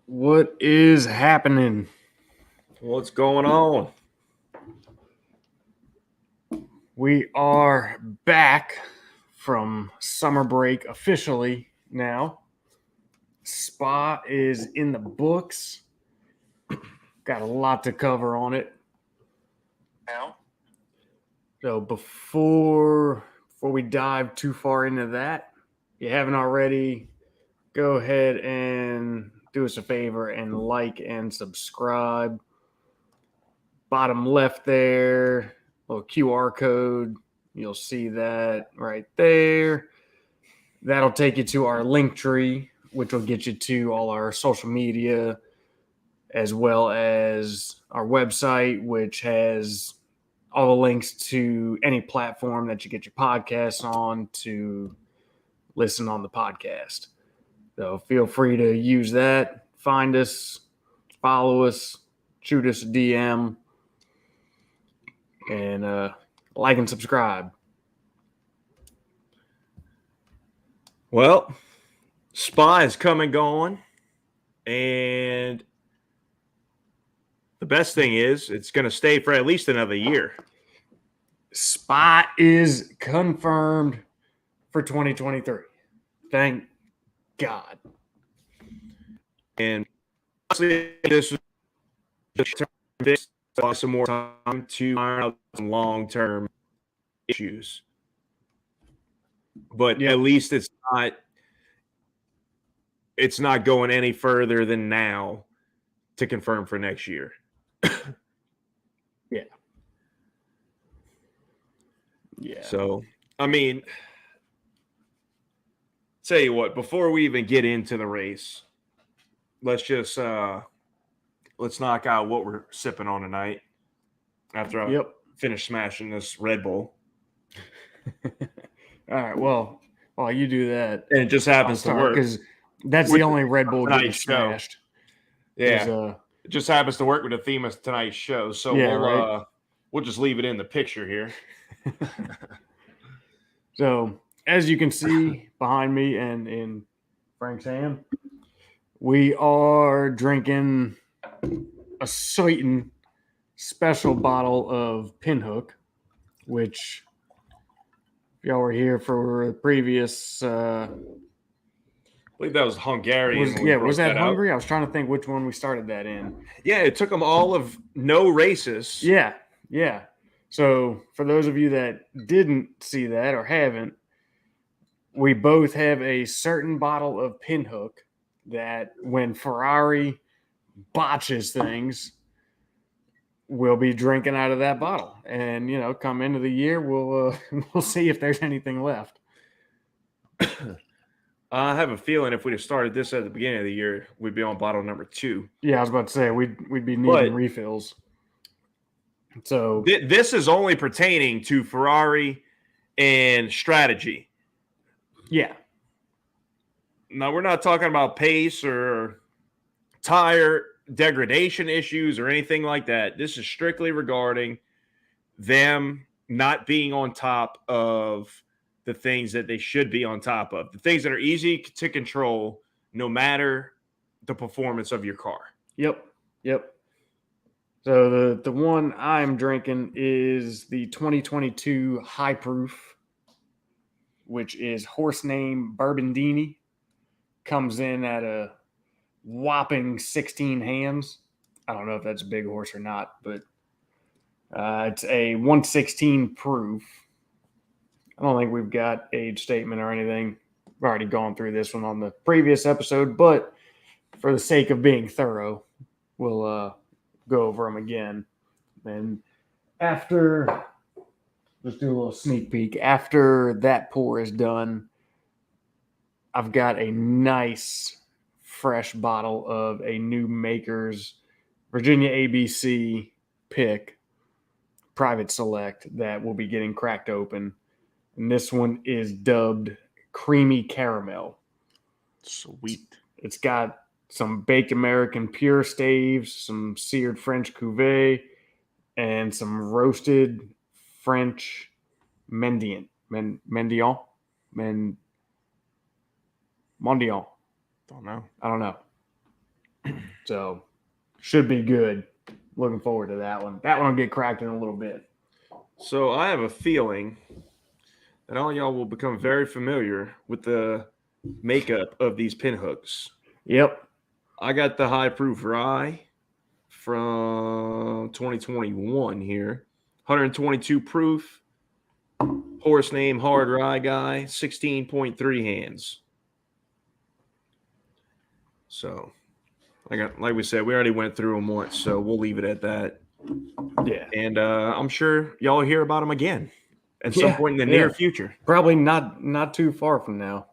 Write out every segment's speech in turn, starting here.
What is happening? What's going on? We are back from summer break officially now. Spa is in the books. Got a lot to cover on it now. So before we dive too far into that, if you haven't already, go ahead and do us a favor and like and subscribe. Bottom left there, little QR code. You'll see that right there. That'll take you to our link tree, which will get you to all our social media, as well as our website, which has all the links to any platform that you get your podcasts on to listen on the podcast. So feel free to use that. Find us, follow us, shoot us a DM, and like and subscribe. Well, Spa is come and gone, and the best thing is it's going to stay for at least another year. Spa is confirmed for 2023. Thank God. And honestly, this was some more time to iron out some long-term issues. But at least it's not going any further than now to confirm for next year. Yeah. So, I mean, tell you what, before we even get into the race, let's just let's knock out what we're sipping on tonight after I finish smashing this Red Bull. All right, well, while you do that, and it just happens to work because that's the only Red Bull getting smashed. Yeah, it just happens to work with the theme of tonight's show. So we'll just leave it in the picture here. So, as you can see behind me and in Frank's hand, we are drinking a certain special bottle of Pinhook, which, if y'all were here for the previous... I believe that was Hungarian. Was that Hungary? I was trying to think which one we started that in. Yeah, it took them all of no races. Yeah. So, for those of you that didn't see that or haven't, we both have a certain bottle of Pinhook that when Ferrari botches things, we'll be drinking out of that bottle. And, come into the year, we'll see if there's anything left. I have a feeling if we'd have started this at the beginning of the year, we'd be on bottle number 2. Yeah, I was about to say, we'd be needing refills. So this is only pertaining to Ferrari and strategy. Yeah. Now, we're not talking about pace or tire degradation issues or anything like that. This is strictly regarding them not being on top of the things that they should be on top of, the things that are easy to control no matter the performance of your car. Yep. So the one I'm drinking is the 2022 High Proof, which is horse name Bourbondini. Comes in at a whopping 16 hands. I don't know if that's a big horse or not, but it's a 116 proof. I don't think we've got age statement or anything. We've already gone through this one on the previous episode, but for the sake of being thorough, we'll go over them again. And after, let's do a little sneak peek. After that pour is done, I've got a nice fresh bottle of a new Maker's Virginia ABC pick, private select, that will be getting cracked open. And this one is dubbed Creamy Caramel. Sweet. It's got some baked American pure staves, some seared French cuvee, and some roasted French mendiant. Mendiant? Mondial. Don't know. I don't know. So, should be good. Looking forward to that one. That one will get cracked in a little bit. So I have a feeling that all y'all will become very familiar with the makeup of these pinhooks. Yep. I got the high proof rye from 2021 here. 122 proof. Horse name hard rye guy. 16.3 hands. So, like we said, we already went through them once, so we'll leave it at that. Yeah. And I'm sure y'all will hear about them again at some point in the near future. Probably not too far from now.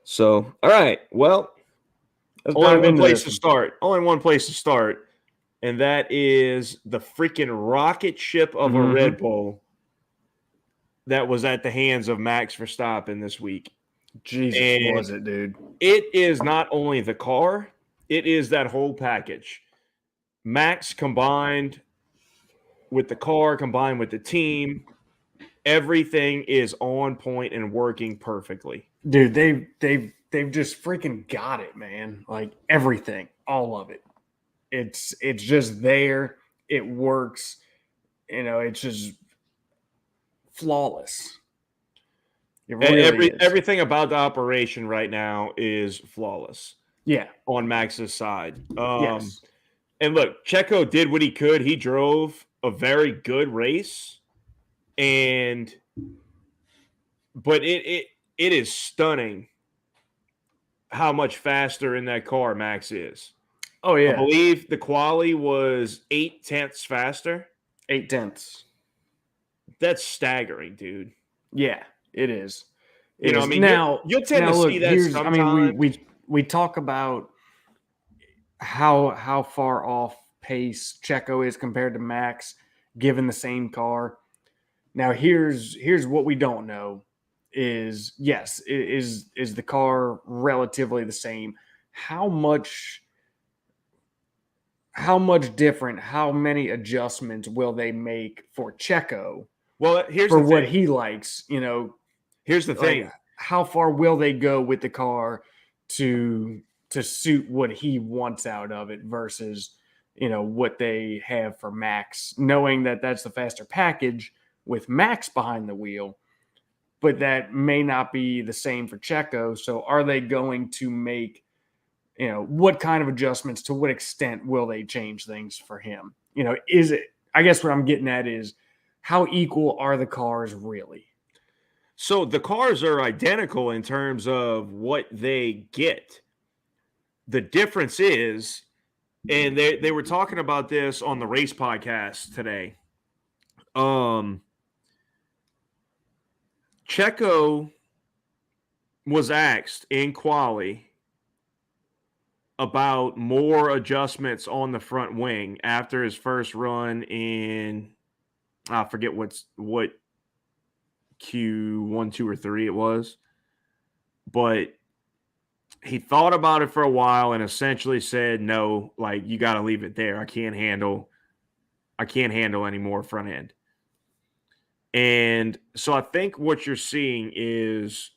So, all right. Well, only one place to start. Only one place to start. And that is the freaking rocket ship of a Red Bull that was at the hands of Max Verstappen this week. Jesus, and was it, dude? It is not only the car, it is that whole package. Max combined with the car, combined with the team, everything is on point and working perfectly. Dude, they've just freaking got it, man. Like everything, all of it. It's just there. It works. You know, it's just flawless. It really is. Everything about the operation right now is flawless. Yeah. On Max's side. Yes. And look, Checo did what he could. He drove a very good race. But it is stunning how much faster in that car Max is. Oh, yeah. I believe the quali was 0.8 faster. 0.8. That's staggering, dude. Yeah, it is. You know, I mean, you'll tend to see that sometimes. I mean, we talk about how far off pace Checo is compared to Max, given the same car. Now, here's what we don't know is, yes, is the car relatively the same? How much different, how many adjustments will they make for Checo? Well, here's for what he likes, you know. Here's the thing. How far will they go with the car to suit what he wants out of it versus, you know, what they have for Max, knowing that that's the faster package with Max behind the wheel, but that may not be the same for Checo. So are they going to make, you know, what kind of adjustments, to what extent will they change things for him? You know, is it, I guess what I'm getting at is, how equal are the cars really? So the cars are identical in terms of what they get. The difference is, and they were talking about this on the race podcast today. Checo was asked in quali about more adjustments on the front wing after his first run in, I forget what Q1, 2, or 3 it was, but he thought about it for a while and essentially said, no, like, you got to leave it there. I can't handle any more front end. And so I think what you're seeing is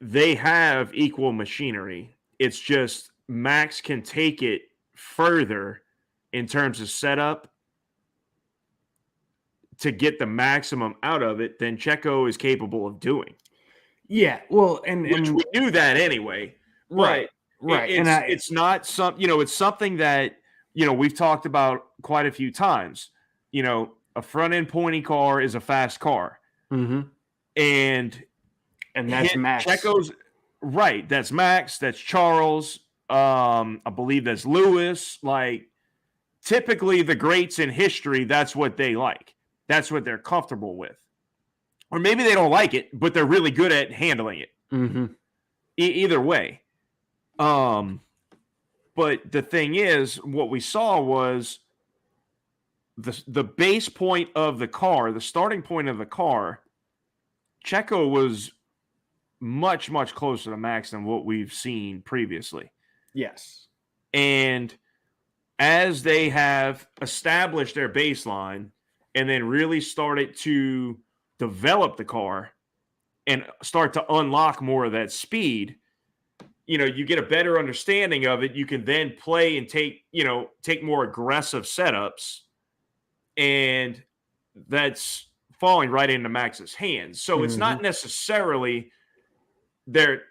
they have equal machinery. It's just Max can take it further in terms of setup to get the maximum out of it than Checo is capable of doing. Yeah, well, which we knew that anyway. Right. It's not some, you know, it's something that, you know, we've talked about quite a few times. You know, a front end pointy car is a fast car, and that's Max. Checo's Right. That's Max. That's Charles. I believe that's Lewis. Like, typically the greats in history, that's what they like. That's what they're comfortable with. Or maybe they don't like it, but they're really good at handling it. Mm-hmm. Either way. But the thing is, what we saw was the base point of the car, the starting point of the car. Checo was much, much closer to Max than what we've seen previously. Yes. And as they have established their baseline and then really started to develop the car and start to unlock more of that speed, you get a better understanding of it. You can then play and take more aggressive setups, and that's falling right into Max's hands. So it's not necessarily they're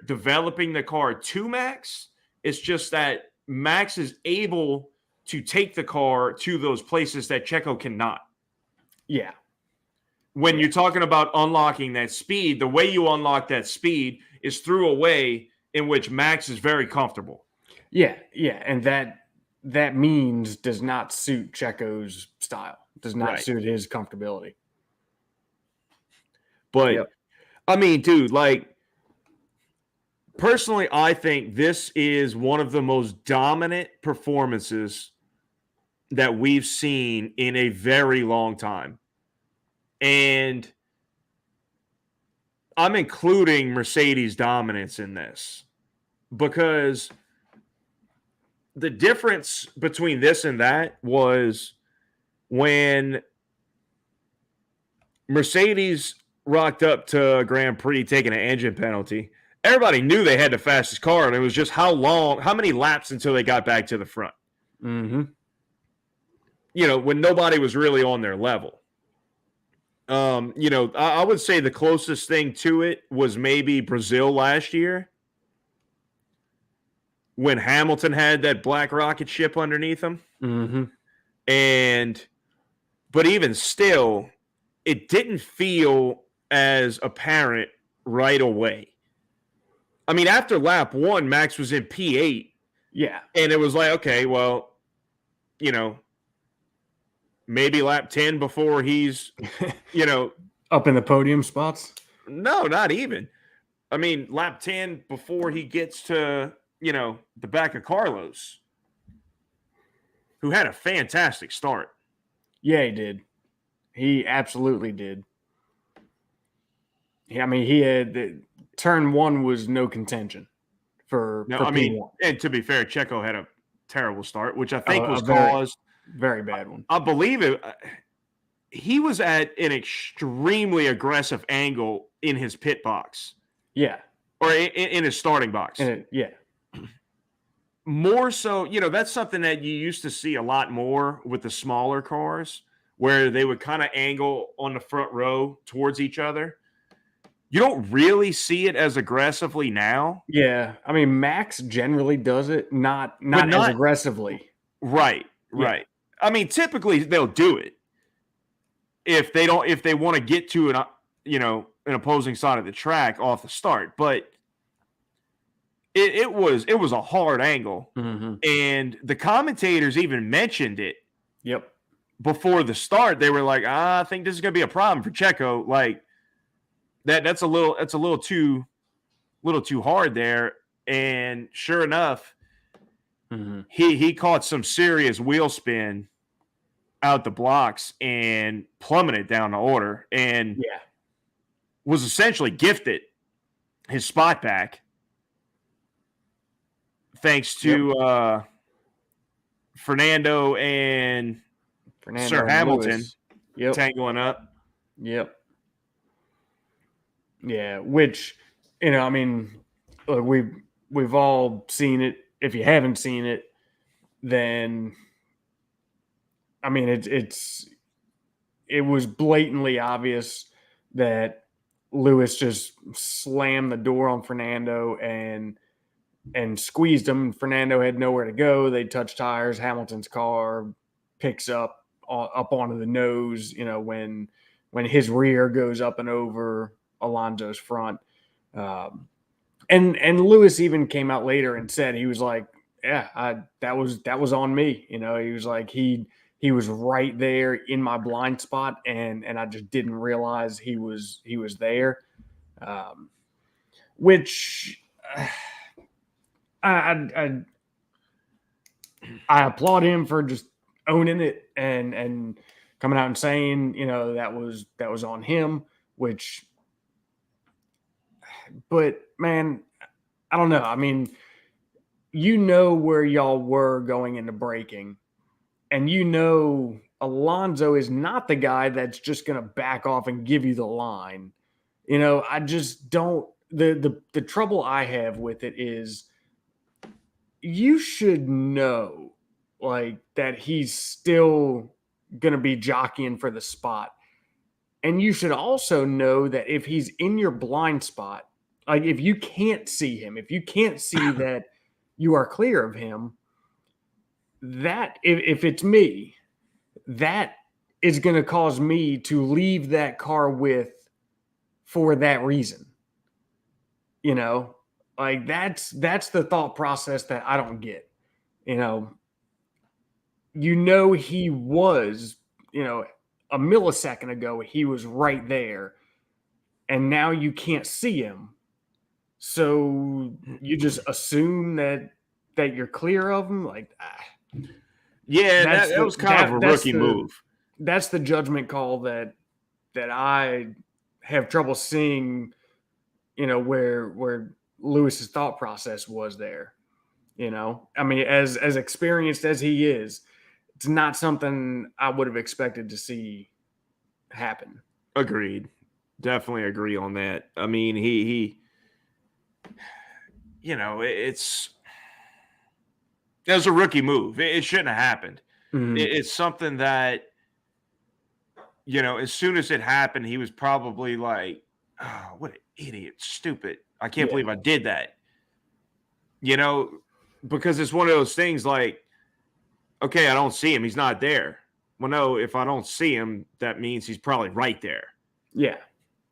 developing the car to Max. It's just that Max is able to take the car to those places that Checo cannot. Yeah. When you're talking about unlocking that speed, the way you unlock that speed is through a way in which Max is very comfortable. Yeah, and that means does not suit Checo's style. Does not suit his comfortability. But I mean, dude, like, personally, I think this is one of the most dominant performances that we've seen in a very long time. And I'm including Mercedes' dominance in this because the difference between this and that was when Mercedes rocked up to Grand Prix taking an engine penalty. Everybody knew they had the fastest car, and it was just how many laps until they got back to the front. Mm-hmm. When nobody was really on their level. I would say the closest thing to it was maybe Brazil last year when Hamilton had that black rocket ship underneath him. Mm-hmm. But even still, it didn't feel as apparent right away. I mean, after lap 1, Max was in P8. Yeah. And it was like, okay, well, maybe lap 10 before he's, up in the podium spots? No, not even. I mean, lap 10 before he gets to, the back of Carlos, who had a fantastic start. Yeah, he did. He absolutely did. I mean, he had turn 1 was no contention for P1. And to be fair, Checo had a terrible start, which I think was caused very bad one. I believe it. He was at an extremely aggressive angle in his pit box. Yeah. Or in his starting box. Yeah. More so, that's something that you used to see a lot more with the smaller cars, where they would kind of angle on the front row towards each other. You don't really see it as aggressively now. Yeah. I mean, Max generally does it, not as aggressively. Right. I mean, typically they'll do it if they want to get to an opposing side of the track off the start. But it was a hard angle, and the commentators even mentioned it. Yep. Before the start, they were like, I think this is going to be a problem for Checo. Like that's a little too hard there. And sure enough, he caught some serious wheel spin out the blocks and plummeted down the order, and was essentially gifted his spot back thanks to Fernando and Sir Hamilton tangling up. Yep. Yeah, which, I mean, look, we've all seen it. If you haven't seen it, then I mean, it was blatantly obvious that Lewis just slammed the door on Fernando and squeezed him. Fernando had nowhere to go. They touched tires. Hamilton's car picks up onto the nose, when his rear goes up and over Alonso's front. And Lewis even came out later and said, he was like, yeah, that was on me. You know, he was like, he was right there in my blind spot, and I just didn't realize he was there. Which I I applaud him for just owning it and coming out and saying, you know, that was on him. Which, but man, I don't know. I mean, you know where y'all were going into breaking, and you know Alonso is not the guy that's just going to back off and give you the line. You know, I just don't. The trouble I have with it is you should know like that he's still going to be jockeying for the spot. And you should also know that if he's in your blind spot, like if you can't see him, if you can't see that you are clear of him, that if it's me, that is going to cause me to leave that car with for that reason. You know, like that's the thought process that I don't get. You know, he was, a millisecond ago, he was right there, and now you can't see him. So you just assume that you're clear of him. Like, yeah, that was kind of a rookie move. That's the judgment call that I have trouble seeing. Where Lewis's thought process was there. I mean, as experienced as he is, it's not something I would have expected to see happen. Agreed. Definitely agree on that. I mean, he it was a rookie move. It shouldn't have happened. Mm-hmm. It's something that, as soon as it happened, he was probably like, oh, what an idiot, stupid. I can't believe I did that. Because it's one of those things like, okay, I don't see him. He's not there. Well, no, if I don't see him, that means he's probably right there. Yeah.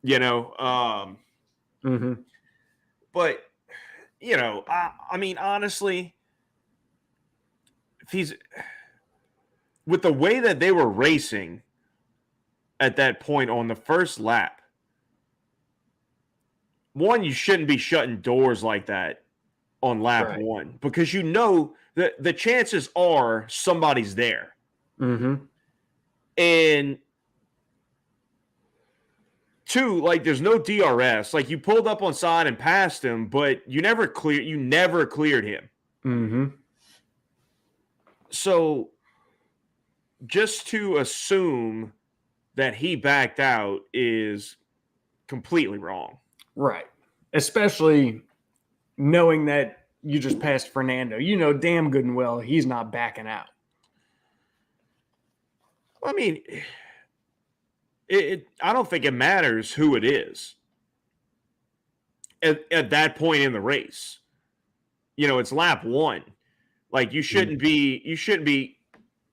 Mm-hmm. But, I mean, honestly, if he's with the way that they were racing at that point on the first lap, one, you shouldn't be shutting doors like that on lap one, because the chances are somebody's there. Mm-hmm. And two, like, there's no DRS. Like, you pulled up on side and passed him, but you never cleared him. Mm-hmm. So just to assume that he backed out is completely wrong. Right. Especially knowing that you just passed Fernando. You know damn good and well he's not backing out. I mean, I don't think it matters who it is at that point in the race. It's lap one. Like, you shouldn't be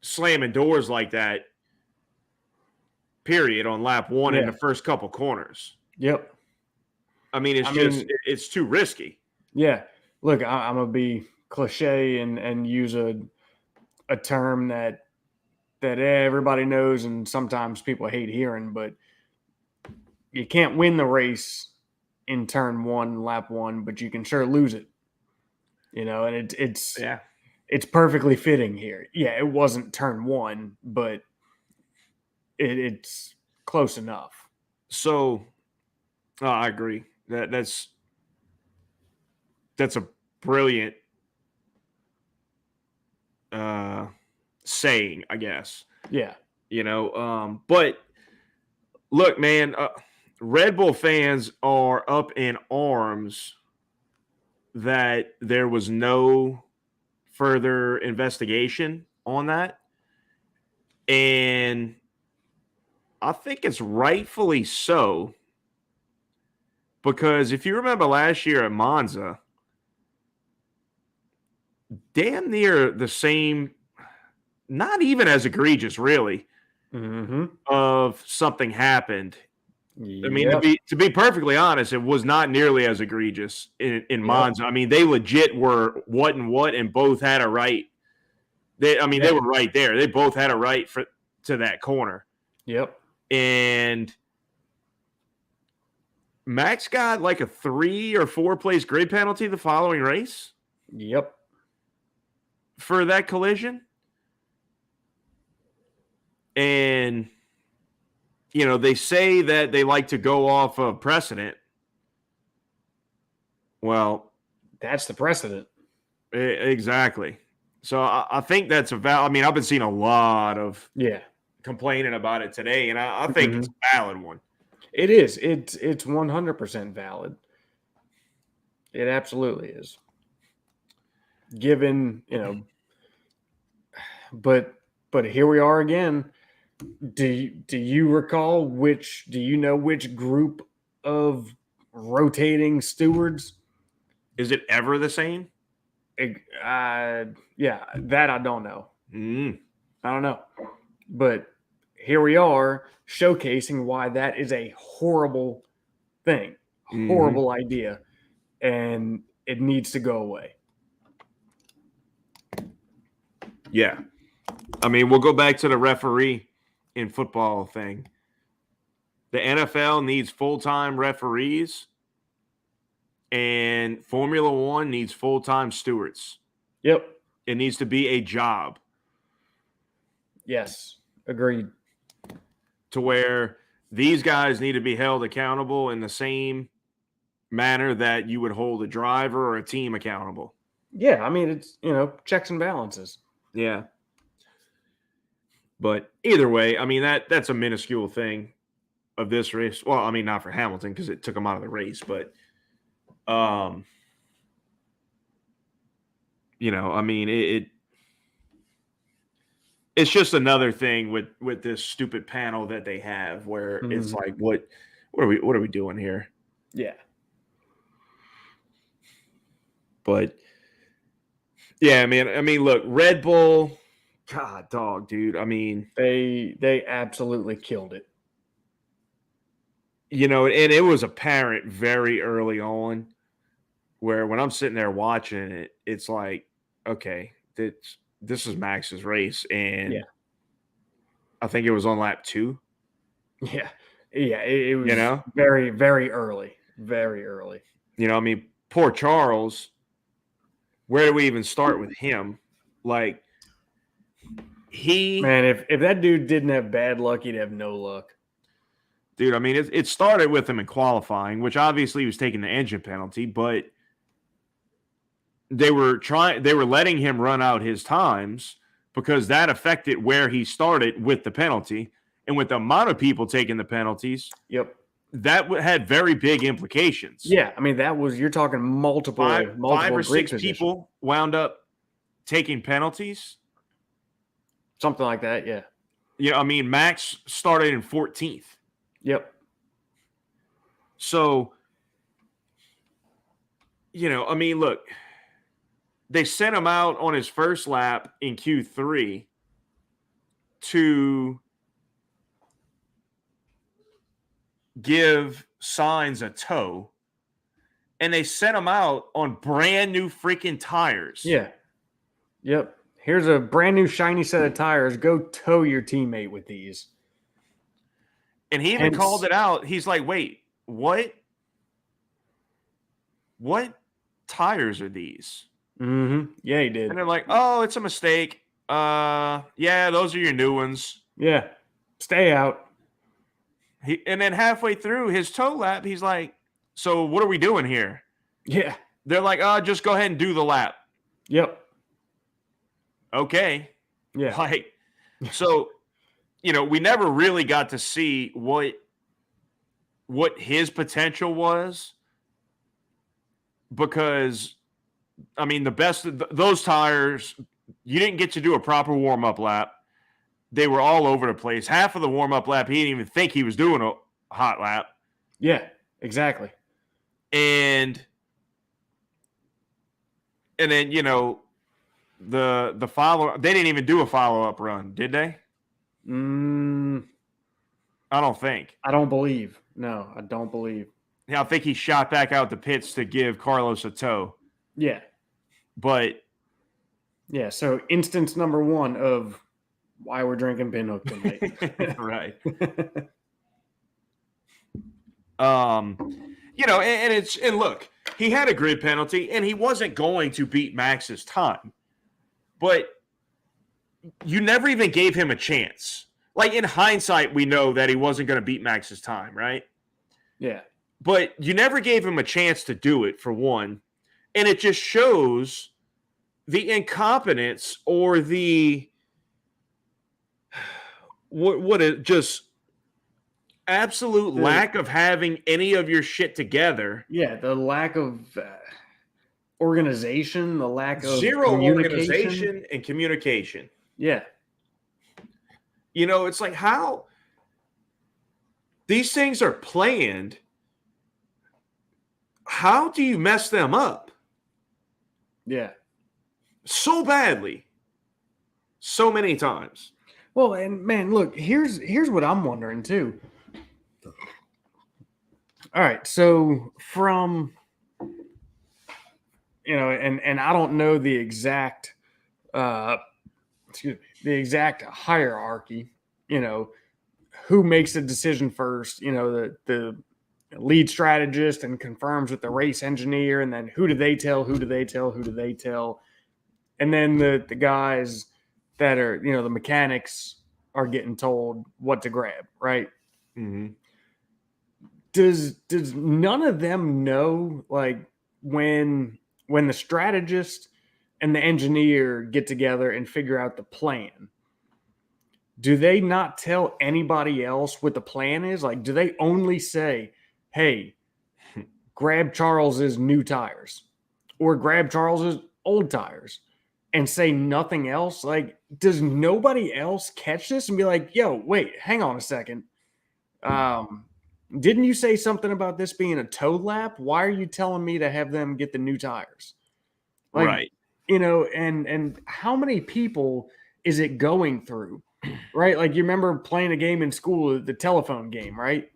slamming doors like that, period, on lap one in the first couple corners. Yep. I mean, it's too risky. Yeah. Look, I'm going to be cliche and use a term that everybody knows and sometimes people hate hearing, but you can't win the race in turn one, lap one, but you can sure lose it. And it's perfectly fitting here. Yeah, it wasn't turn one, but it's close enough. So, I agree. That's a brilliant saying, I guess. Yeah. But look, man, Red Bull fans are up in arms that there was no further investigation on that. And I think it's rightfully so, because if you remember last year at Monza, damn near the same, not even as egregious, really, mm-hmm. of something happened. I mean, Yep. to be perfectly honest, it was not nearly as egregious in Monza. I mean, they legit were what and what, and both had a right. They were right there. They both had a right to that corner. Yep. And Max got like a 3 or 4 place grid penalty the following race. Yep. For that collision. And, they say that they like to go off of precedent. Well, that's the precedent. Exactly. So I think that's I've been seeing a lot of complaining about it today, and I think it's a valid one. It is. It's 100% valid. It absolutely is. Given, but here we are again. Do you recall do you know which group of rotating stewards? Is it ever the same? Yeah, that I don't know. I don't know. But here we are showcasing why that is a horrible thing, horrible idea, and it needs to go away. Yeah. I mean, we'll go back to the referee in football thing. The NFL needs full-time referees, and Formula One needs full-time stewards. Yep. It needs to be a job. Yes. Agreed. To where these guys need to be held accountable in the same manner that you would hold a driver or a team accountable. Yeah, I mean, it's, checks and balances. Yeah. But either way, I mean, that's a minuscule thing of this race. Well, I mean, not for Hamilton because it took him out of the race, but I mean, it's just another thing with this stupid panel that they have where it's like, what are we doing here? Yeah. But yeah, man. I mean, look, Red Bull, God, dog, dude. I mean, they absolutely killed it. And it was apparent very early on where when I'm sitting there watching it, it's like, okay, this is Max's race. And I think it was on lap 2. Yeah. Yeah. It was very, very early. Very early. I mean, poor Charles. Where do we even start with him? Like, Man, if that dude didn't have bad luck, he'd have no luck. Dude, I mean, it started with him in qualifying, which obviously he was taking the engine penalty, but they were letting him run out his times because that affected where he started with the penalty. And with the amount of people taking the penalties, that had very big implications. Yeah, I mean, you're talking multiple 5 or 6 people wound up taking penalties. Something like that, yeah. I mean, Max started in 14th. Yep. So, I mean, look, they sent him out on his first lap in Q3 to give Sainz a tow, and they sent him out on brand new freaking tires. Yeah. Yep. Here's a brand new shiny set of tires. Go tow your teammate with these. And he even called it out. He's like, wait, what? What tires are these? Mm-hmm. Yeah, he did. And they're like, oh, it's a mistake. Yeah, those are your new ones. Yeah. Stay out. And then halfway through his tow lap, he's like, so what are we doing here? Yeah. They're like, just go ahead and do the lap. Yep. Okay. Yeah. Like, so, we never really got to see what his potential was because, I mean, the best of those tires, you didn't get to do a proper warm-up lap. They were all over the place. Half of the warm-up lap, he didn't even think he was doing a hot lap. Yeah, exactly. And then, the follow, they didn't even do a follow-up run, did they? I don't think. I don't believe. No, I don't believe. Now, I think he shot back out the pits to give Carlos a tow. Yeah. But Yeah. So instance number one of why we're drinking Pinhook tonight. right. And look, he had a grid penalty and he wasn't going to beat Max's time. But you never even gave him a chance. Like in hindsight, we know that he wasn't going to beat Max's time, right? Yeah. But you never gave him a chance to do it, for one. And it just shows the incompetence or the just absolute lack of having any of your shit together. Yeah, the lack of organization, the lack of zero organization and communication. Yeah. It's like how these things are planned. How do you mess them up? Yeah. So badly. So many times. Well, and man, look, here's what I'm wondering too. All right, so from and I don't know the exact hierarchy, who makes the decision first, the lead strategist and confirms with the race engineer, and then who do they tell, and then the guys that are, the mechanics are getting told what to grab, right? Mm-hmm. Does none of them know, like, when the strategist and the engineer get together and figure out the plan, do they not tell anybody else what the plan is? Like, do they only say, hey, grab Charles's new tires or grab Charles's old tires, and say nothing else? Like, does nobody else catch this and be like, yo, wait, hang on a second. Didn't you say something about this being a tow lap? Why are you telling me to have them get the new tires? Like, right. And how many people is it going through? Right? Like, you remember playing a game in school, the telephone game, right?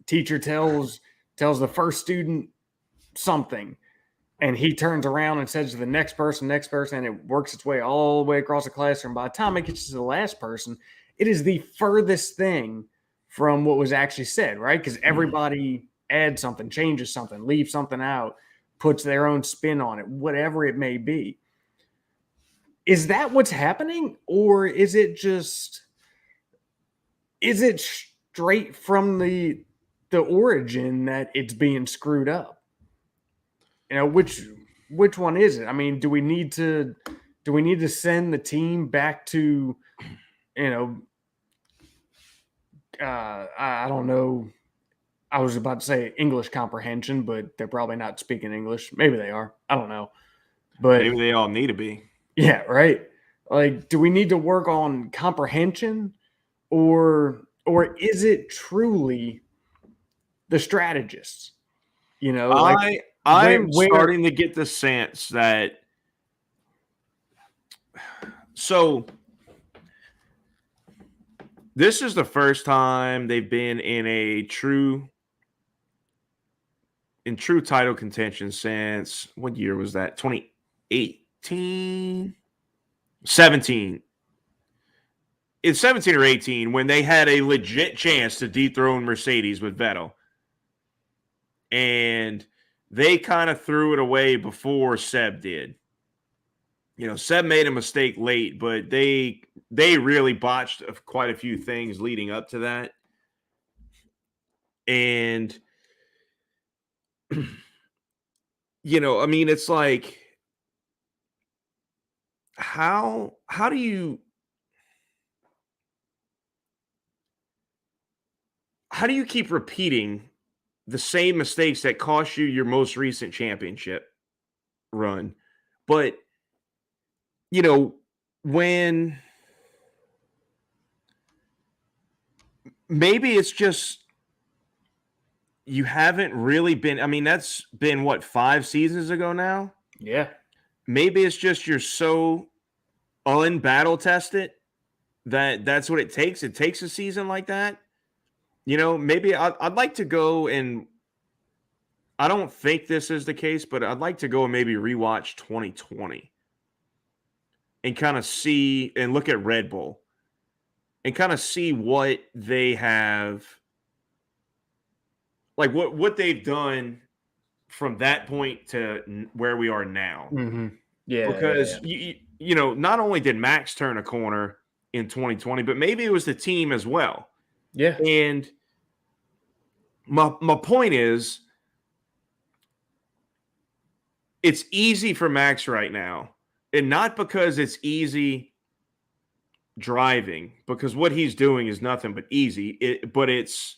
Teacher tells the first student something, and he turns around and says to the next person, and it works its way all the way across the classroom. By the time it gets to the last person, it is the furthest thing from what was actually said, right? Because everybody adds something, changes something, leaves something out, puts their own spin on it, whatever it may be. Is that what's happening? Or is it straight from the origin that it's being screwed up? Which one is it? I mean, do we need to send the team back to, I don't know. I was about to say English comprehension, but they're probably not speaking English. Maybe they are. I don't know. But maybe they all need to be. Yeah, right. Like, do we need to work on comprehension, or is it truly the strategists? I'm starting to get the sense that. So this is the first time they've been in true title contention since, what year was that? 2018? 17. It's 17 or 18 when they had a legit chance to dethrone Mercedes with Vettel. And they kind of threw it away before Seb did. Seb made a mistake late, but they really botched quite a few things leading up to that. And, I mean, it's like, how do you keep repeating the same mistakes that cost you your most recent championship run? But, when maybe it's just you haven't really been, I mean, that's been what, 5 seasons ago now? Yeah. Maybe it's just you're so unbattle tested that that's what it takes. It takes a season like that. maybe I'd like to go and I don't think this is the case, but I'd like to go and maybe rewatch 2020 and kind of see and look at Red Bull and kind of see what they have, like what they've done from that point to where we are now. Mm-hmm. Yeah, Because not only did Max turn a corner in 2020, but maybe it was the team as well. yeah, And my point is, it's easy for Max right now, and not because it's easy driving, because what he's doing is nothing but easy. But it's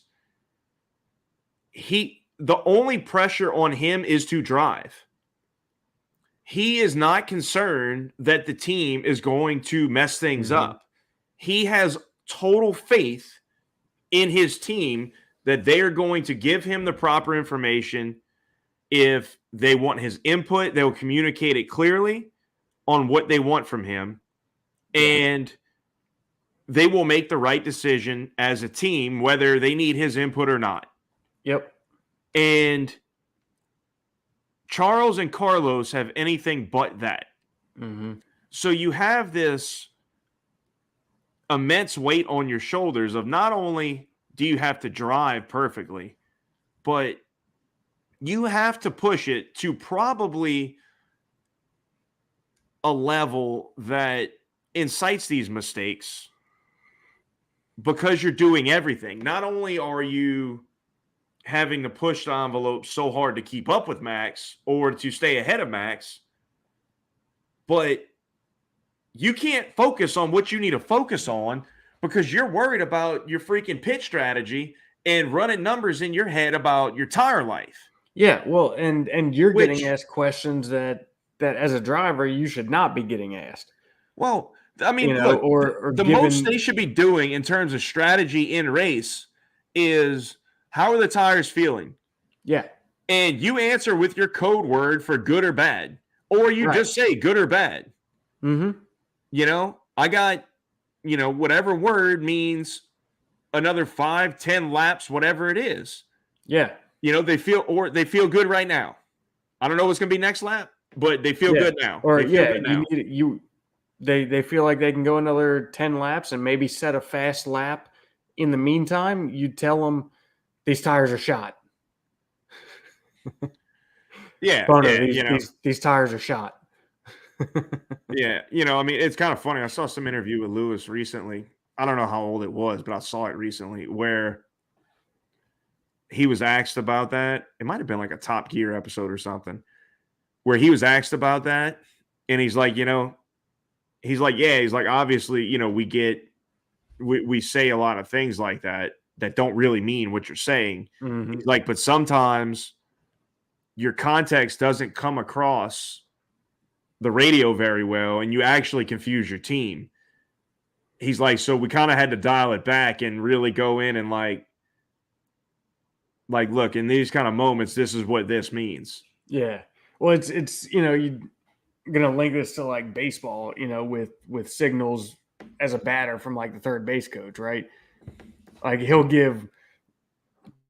the only pressure on him is to drive. He is not concerned that the team is going to mess things up. He has total faith in his team that they are going to give him the proper information. If they want his input, they'll communicate it clearly on what they want from him. And they will make the right decision as a team, whether they need his input or not. Yep. And Charles and Carlos have anything but that. Mm-hmm. So you have this immense weight on your shoulders of not only do you have to drive perfectly, but you have to push it to probably a level that incites these mistakes because you're doing everything. Not only are you having to push the envelope so hard to keep up with Max or to stay ahead of Max, but you can't focus on what you need to focus on because you're worried about your freaking pitch strategy and running numbers in your head about your tire life. Yeah, well, and you're getting asked questions that as a driver you should not be getting asked. Well, I mean, look, or the most they should be doing in terms of strategy in race is how are the tires feeling? Yeah. And you answer with your code word for good or bad, or you just say good or bad. Mm-hmm. I got, whatever word means another 5-10 laps, whatever it is. Yeah. They feel good right now. I don't know what's going to be next lap, but they feel good now. Or they feel good now. They feel like they can go another 10 laps and maybe set a fast lap. In the meantime, you tell them these tires are shot. These tires are shot. Yeah, it's kind of funny. I saw some interview with Lewis recently. I don't know how old it was, but I saw it recently where he was asked about that. It might have been like a Top Gear episode or something where he was asked about that. And he's like, obviously, we say a lot of things like that don't really mean what you're saying. Mm-hmm. He's like, but sometimes your context doesn't come across the radio very well and you actually confuse your team. He's like, so we kind of had to dial it back and really go in and like, look, in these kind of moments, this is what this means. Yeah. Well, it's you're going to link this to like baseball, with signals as a batter from like the third base coach, right? Like he'll give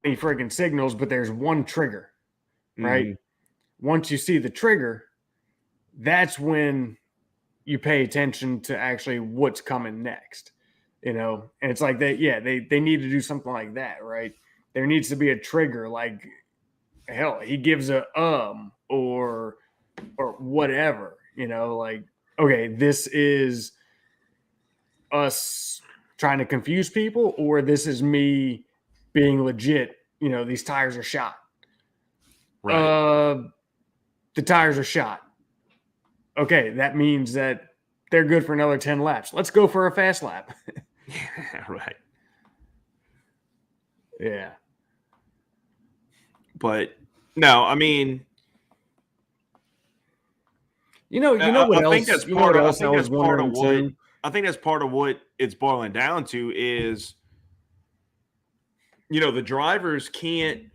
any friggin' signals, but there's one trigger, right? Mm-hmm. Once you see the trigger, that's when you pay attention to actually what's coming next, and it's like they need to do something like that, right? There needs to be a trigger, like hell, he gives or whatever, like, okay, this is us trying to confuse people, or this is me being legit, these tires are shot. Right. The tires are shot. Okay, that means that they're good for another 10 laps. Let's go for a fast lap. Yeah, right. Yeah. But no, I mean, what else? I think that's part of what it's boiling down to is, the drivers can't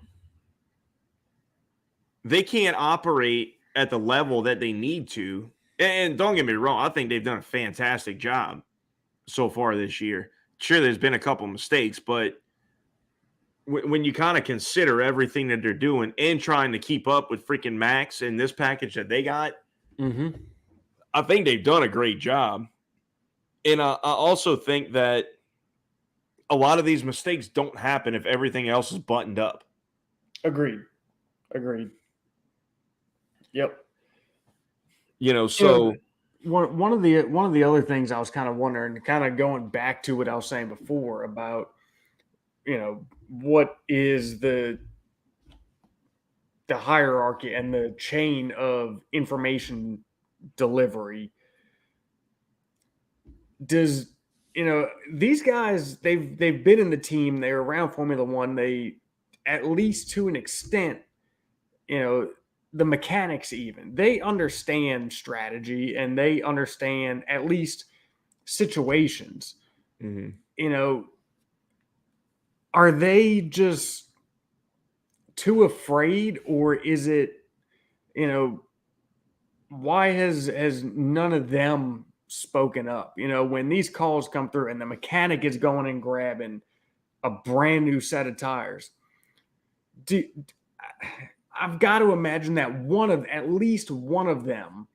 operate at the level that they need to. And don't get me wrong, I think they've done a fantastic job so far this year. Sure, there's been a couple mistakes, but when you kind of consider everything that they're doing and trying to keep up with freaking Max and this package that they got, I think they've done a great job. And I also think that a lot of these mistakes don't happen if everything else is buttoned up. Agreed. Yep. So one of the other things I was kind of wondering, kind of going back to what I was saying before about, what is the hierarchy and the chain of information delivery. Does these guys, they've been in the team, they're around Formula One, they, at least to an extent, the mechanics, even they understand strategy and they understand at least situations. Are they just too afraid, or is it, why has none of them spoken up? When these calls come through and the mechanic is going and grabbing a brand new set of tires, I've got to imagine that at least one of them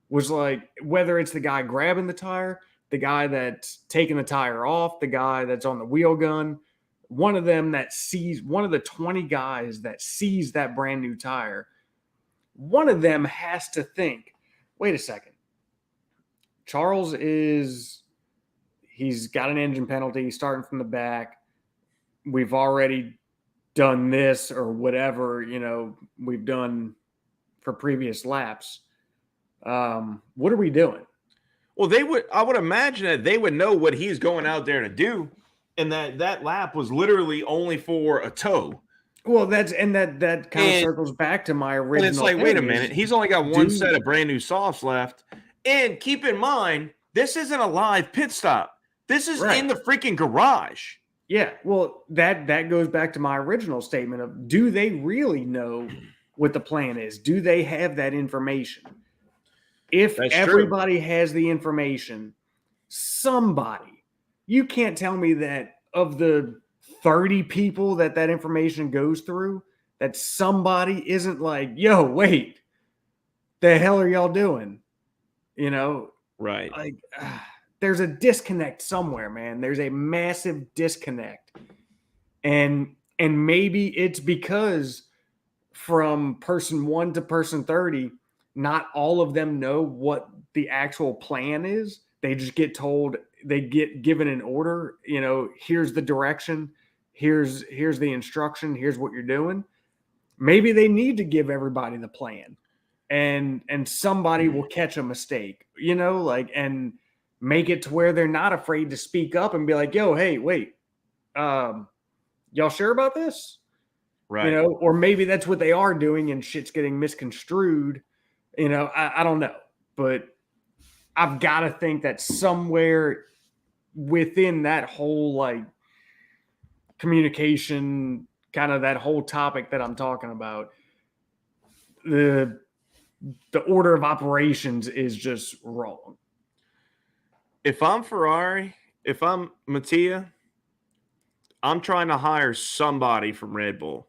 was like, whether it's the guy grabbing the tire, the guy that's taking the tire off, the guy that's on the wheel gun, one of them that sees, one of the 20 guys that sees that brand new tire, one of them has to think, wait a second, Charles he's got an engine penalty, starting from the back. We've already done this or whatever, we've done for previous laps. What are we doing? Well, I would imagine that they would know what he's going out there to do, and that lap was literally only for a tow. Well, that kind of circles back to my original. And it's like, wait a minute, he's only got one set of brand new softs left. And keep in mind, this isn't a live pit stop. This is in the freaking garage. Yeah, well, that goes back to my original statement of, do they really know what the plan is? Do they have that information? If everybody has the information, somebody, you can't tell me that of the 30 people that information goes through, that somebody isn't like, yo, wait, the hell are y'all doing? Right. Like, there's a disconnect somewhere, man. There's a massive disconnect. And maybe it's because from person 1 to person 30, not all of them know what the actual plan is. They just get told, they get given an order, here's the direction, here's the instruction, here's what you're doing. Maybe they need to give everybody the plan, and somebody will catch a mistake, and make it to where they're not afraid to speak up and be like, yo, hey, wait, y'all sure about this? Right. Or maybe that's what they are doing and shit's getting misconstrued. I don't know, but I've got to think that somewhere within that whole communication, kind of that whole topic that I'm talking about, the order of operations is just wrong. If I'm Ferrari, if I'm Mattia, I'm trying to hire somebody from Red Bull.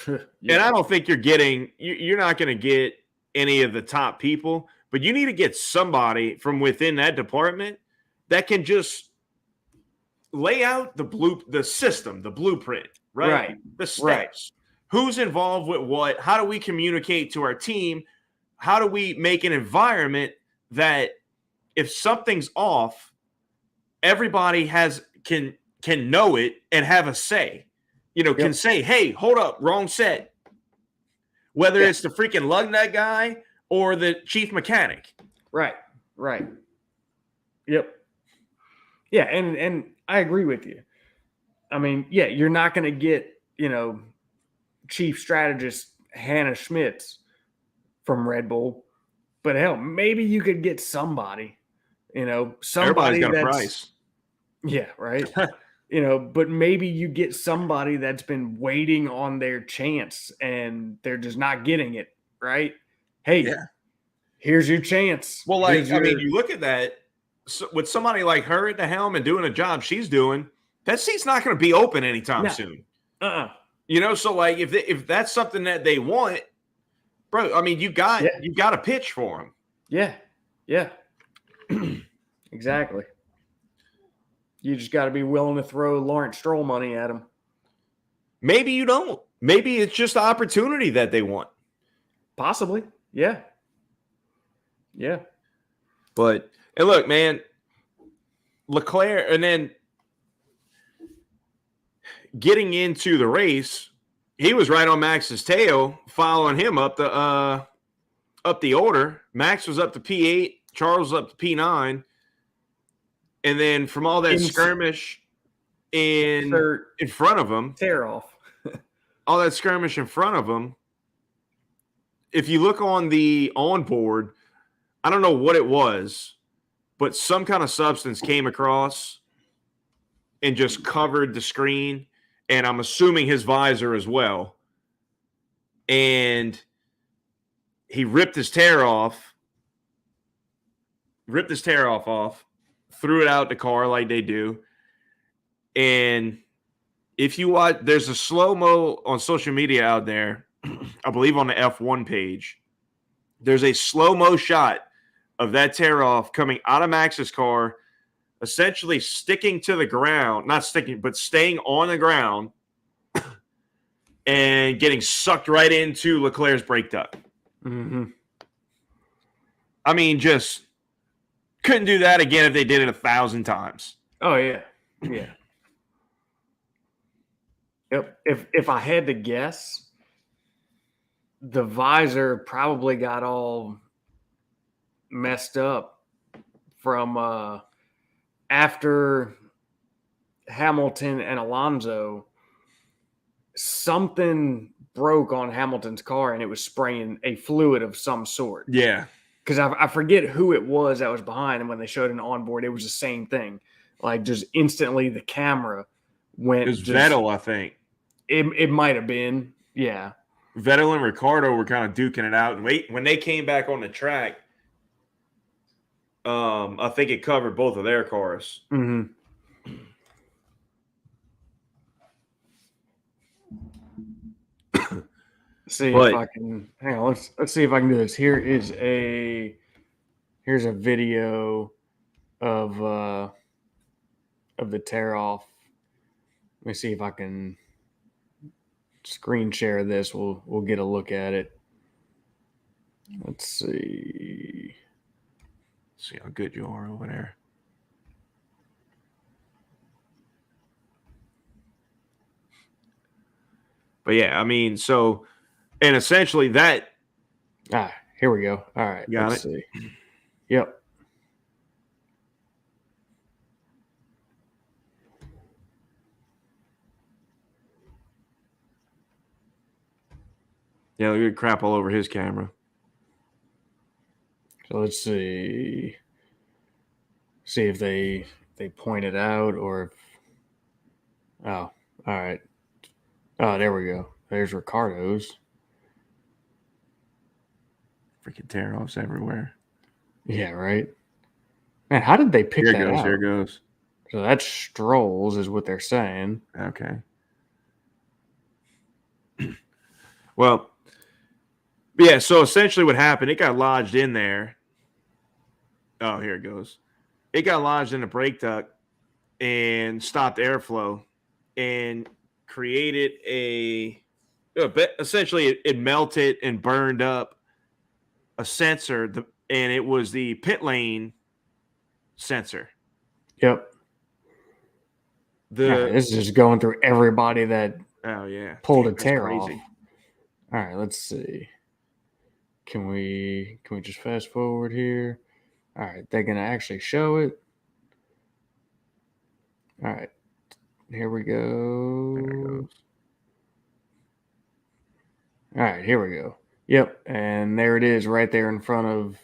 Yeah. And I don't think you're not going to get any of the top people, but you need to get somebody from within that department that can just lay out the system, the blueprint, right? The steps. Right. Who's involved with what? How do we communicate to our team? How do we make an environment that if something's off, everybody can know it and have a say? Can say, hey, hold up, wrong set. Whether it's the freaking lug nut guy or the chief mechanic. Right. Yep. Yeah, and I agree with you. I mean, yeah, you're not going to get, chief strategist Hannah Schmitz from Red Bull, but hell, maybe you could get somebody, somebody everybody's got that's, a price. Yeah, right. But maybe you get somebody that's been waiting on their chance and they're just not getting it, right? Hey, here's your chance. Well, you look at that, with somebody like her at the helm and doing a job she's doing, that seat's not going to be open anytime soon. You know, so like if that's something that they want, bro, I mean, you got a pitch for them. Yeah. Yeah. Exactly. You just got to be willing to throw Lawrence Stroll money at him. Maybe you don't. Maybe it's just the opportunity that they want. Possibly. Yeah. Yeah. But, and look, man, Leclerc, and then getting into the race, he was right on Max's tail, following him up the order. Max was up to P8, Charles was up to P9. And then from all that skirmish in front of him, tear off. all that skirmish in front of him, if you look on the onboard, I don't know what it was, but some kind of substance came across and just covered the screen, and I'm assuming his visor as well. And he ripped his tear off, threw it out the car like they do. And if you watch, there's a slow-mo on social media out there, I believe on the F1 page. There's a slow-mo shot of that tear-off coming out of Max's car, essentially sticking to the ground, not sticking, but staying on the ground and getting sucked right into Leclerc's brake duct. Mm-hmm. I mean, just couldn't do that again if they did it 1,000 times. Oh, yeah. Yeah. Yep. If I had to guess, the visor probably got all messed up from after Hamilton and Alonso. Something broke on Hamilton's car and it was spraying a fluid of some sort. Yeah. Because I forget who it was that was behind, and when they showed an onboard, it was the same thing. Like, just instantly the camera went. It was Vettel, I think. It might have been. Yeah. Vettel and Ricciardo were kind of duking it out. And when they came back on the track, I think it covered both of their cars. Mm-hmm. See if I can hang on. Let's see if I can do this. Here's a video of the tear off. Let me see if I can screen share this. We'll get a look at it. Let's see. See how good you are over there. But yeah, I mean, so, and essentially that. Here we go. All right. Let's see. Yep. Yeah, look at crap all over his camera. So let's see. See if they point it out or if. Oh, all right. Oh, there we go. There's Ricardo's. Freaking tear-offs everywhere. Yeah, right. Man, how did they pick that out? Here it goes. So that's Stroll's is what they're saying. Okay. Well, yeah, so essentially what happened, it got lodged in there. Oh, here it goes. It got lodged in the brake duct and stopped airflow and created essentially it melted and burned up a sensor, and it was the pit lane sensor. Yep. This is just going through everybody that pulled a tear off. All right, let's see. Can we just fast forward here? All right, they're gonna actually show it. All right, here we go. All right, here we go. Yep, and there it is right there in front of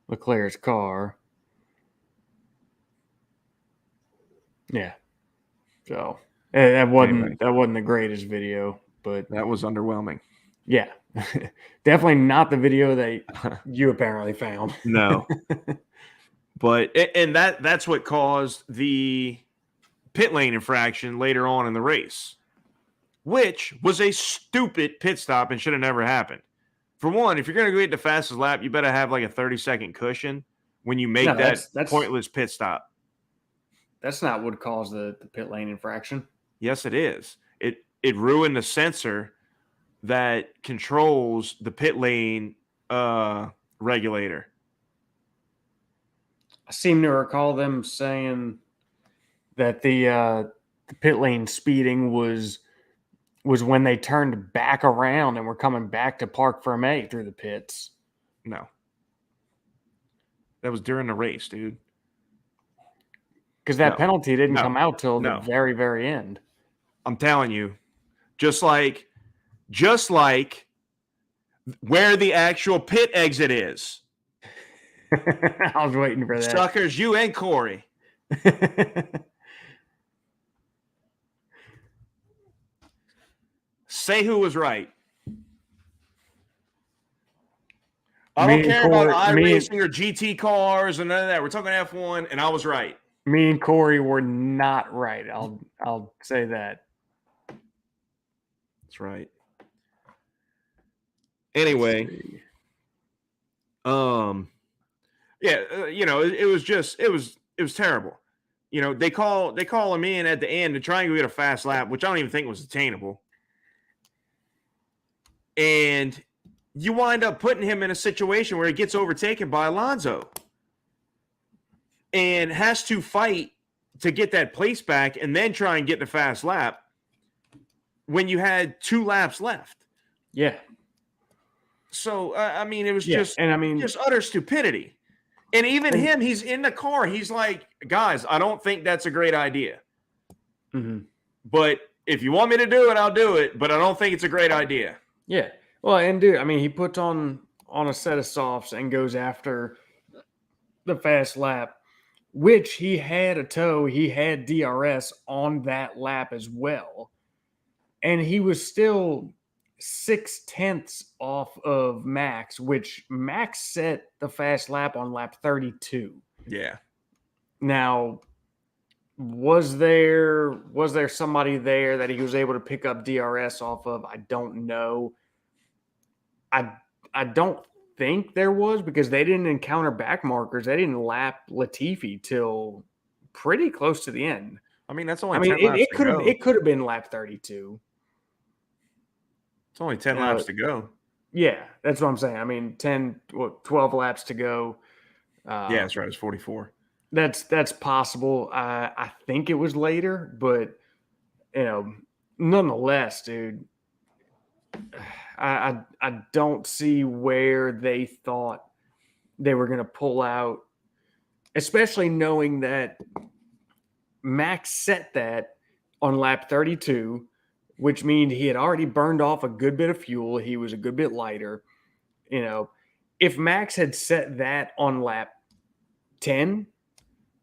Leclerc's car. Yeah. So that wasn't the greatest video, but that was underwhelming. Yeah. Definitely not the video that you apparently found. No. But and that's what caused the pit lane infraction later on in the race. which was a stupid pit stop and should have never happened. For one, if you're going to go get the fastest lap, you better have like a 30-second cushion when you make that's pointless pit stop. That's not what caused the pit lane infraction. Yes, it is. It ruined the sensor that controls the pit lane regulator. I seem to recall them saying that the pit lane speeding was when they turned back around and were coming back to Parc Fermé through the pits. No. That was during the race, dude. Because that penalty didn't come out till the very, very end. I'm telling you, just like where the actual pit exit is. I was waiting for that. Suckers, you and Corey. Say who was right. I don't care about iRacing or GT cars and none of that. We're talking F1, and I was right. Me and Corey were not right. I'll say that. That's right. Anyway, it was terrible. You know, they call him in at the end to try and get a fast lap, which I don't even think was attainable. And you wind up putting him in a situation where he gets overtaken by Alonso and has to fight to get that place back and then try and get the fast lap when you had 2 laps left. Yeah. So, it was just utter stupidity. And even him, he's in the car. He's like, guys, I don't think that's a great idea. Mm-hmm. But if you want me to do it, I'll do it. But I don't think it's a great idea. Yeah. Well, and dude, he puts on a set of softs and goes after the fast lap, which he had a tow. He had DRS on that lap as well. And he was still 0.6 off of Max, which Max set the fast lap on lap 32. Yeah. Now, was there somebody there that he was able to pick up DRS off of? I don't know. I don't think there was, because they didn't encounter back markers. They didn't lap Latifi till pretty close to the end. That's only 10 laps to go. It could have been lap 32. It's only 10 laps to go. Yeah, that's what I'm saying. 12 laps to go. Yeah, that's right. It's 44. That's possible. I think it was later, but nonetheless, dude, I don't see where they thought they were going to pull out, especially knowing that Max set that on lap 32, which means he had already burned off a good bit of fuel. He was a good bit lighter. If Max had set that on lap 10,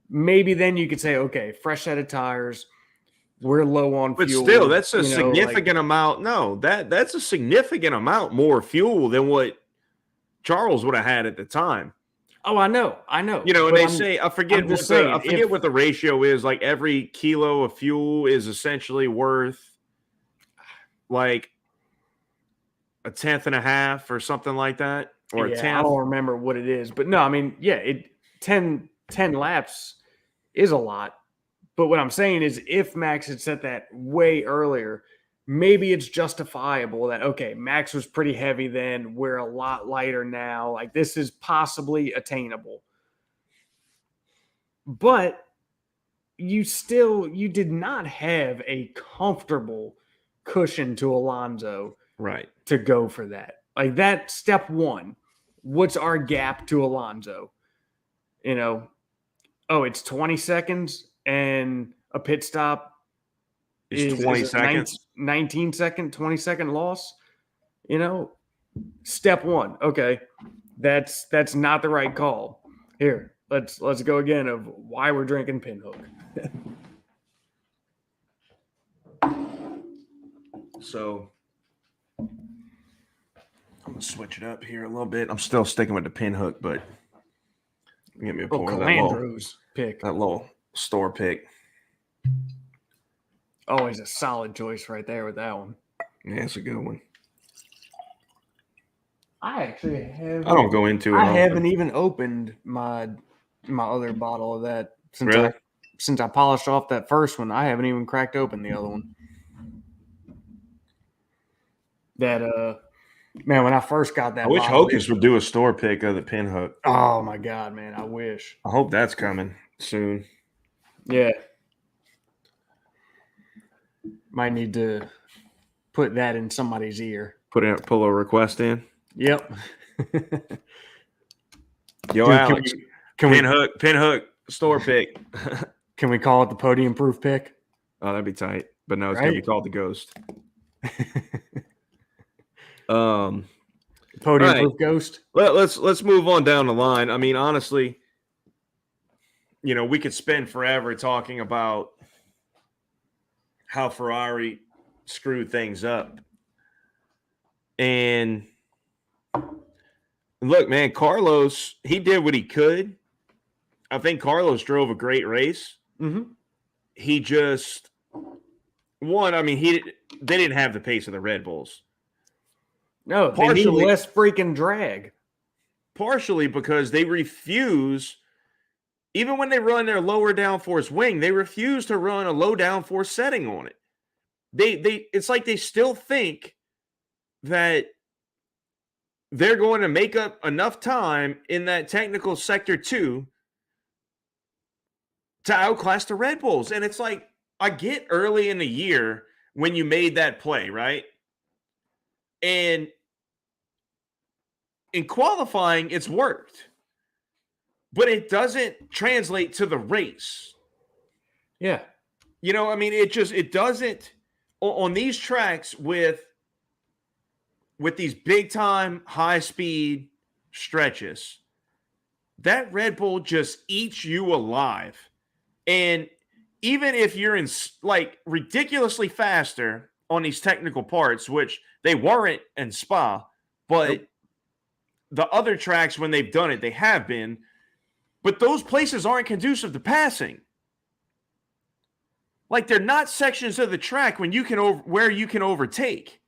maybe then you could say, okay, fresh set of tires, we're low on fuel. But still, that's a significant amount. No, that's a significant amount more fuel than what Charles would have had at the time. Oh, I know. And they say, I forget what the ratio is. Like every kilo of fuel is essentially worth like 1.5 or something like that, or a 10th. I don't remember what it is, but no, 10 laps is a lot. But what I'm saying is, if Max had set that way earlier, maybe it's justifiable that, okay, Max was pretty heavy then, we're a lot lighter now. Like, this is possibly attainable. But you did not have a comfortable cushion to Alonso, right, to go for that. Like, that step one, what's our gap to Alonso? It's 20 seconds. And a pit stop is 20 seconds. 20-second loss. Step one. Okay, that's not the right call. Here, let's go again of why we're drinking Pinhook. So I'm gonna switch it up here a little bit. I'm still sticking with the Pinhook, but give me a pour of Calandro's pick. That little store pick. Always a solid choice right there with that one. Yeah, that's a good one. I actually have. I don't go into it. I often. haven't even opened my other bottle of that since I polished off that first one. I haven't even cracked open the other one. That man, when I first got that, I wish bottle, Hocus would do a store pick of the Pinhook. Oh my god, man! I wish. I hope that's coming soon. Yeah, might need to put that in somebody's ear. Pull a request in. Yep. Yo, Dude, Alex, Pinhook store pick. Can we call it the podium proof pick? Oh, that'd be tight. But no, it's Right? gonna be called the Ghost. Podium proof ghost. Let's move on down the line. I mean, honestly, we could spend forever talking about how Ferrari screwed things up. And look, man, Carlos, he did what he could. I think Carlos drove a great race. Mm-hmm. He just they didn't have the pace of the Red Bulls. No, they need less freaking drag. Partially because they refuse, even when they run their lower downforce wing, they refuse to run a low downforce setting on it. It's like they still think that they're going to make up enough time in that technical sector 2 to outclass the Red Bulls. And it's like, I get early in the year when you made that play, right? And in qualifying, it's worked. But it doesn't translate to the race. Yeah. It doesn't on these tracks with these big time high speed stretches. That Red Bull just eats you alive. And even if you're in ridiculously faster on these technical parts, which they weren't in Spa, but the other tracks when they've done it, they have been. But those places aren't conducive to passing. Like, they're not sections of the track where you can overtake.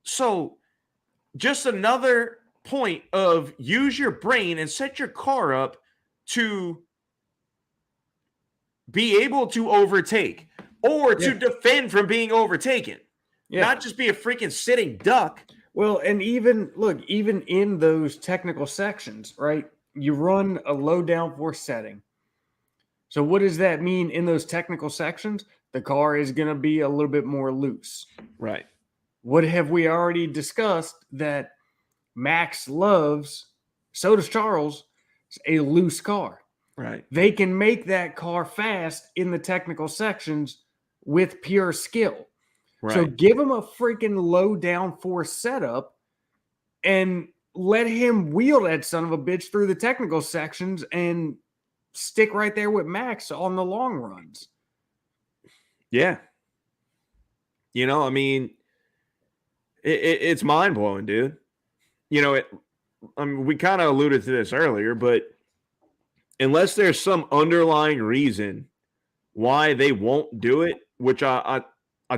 So, just another point of use your brain and set your car up to be able to overtake or to defend from being overtaken. Yeah. Not just be a freaking sitting duck. Well, and even in those technical sections, right? You run a low downforce setting. So what does that mean in those technical sections? The car is going to be a little bit more loose. Right. What have we already discussed that Max loves, so does Charles, a loose car. Right. They can make that car fast in the technical sections with pure skill. Right. So give him a freaking low downforce setup and let him wheel that son of a bitch through the technical sections and stick right there with Max on the long runs. Yeah. It's mind-blowing, dude. We kind of alluded to this earlier, but unless there's some underlying reason why they won't do it, which I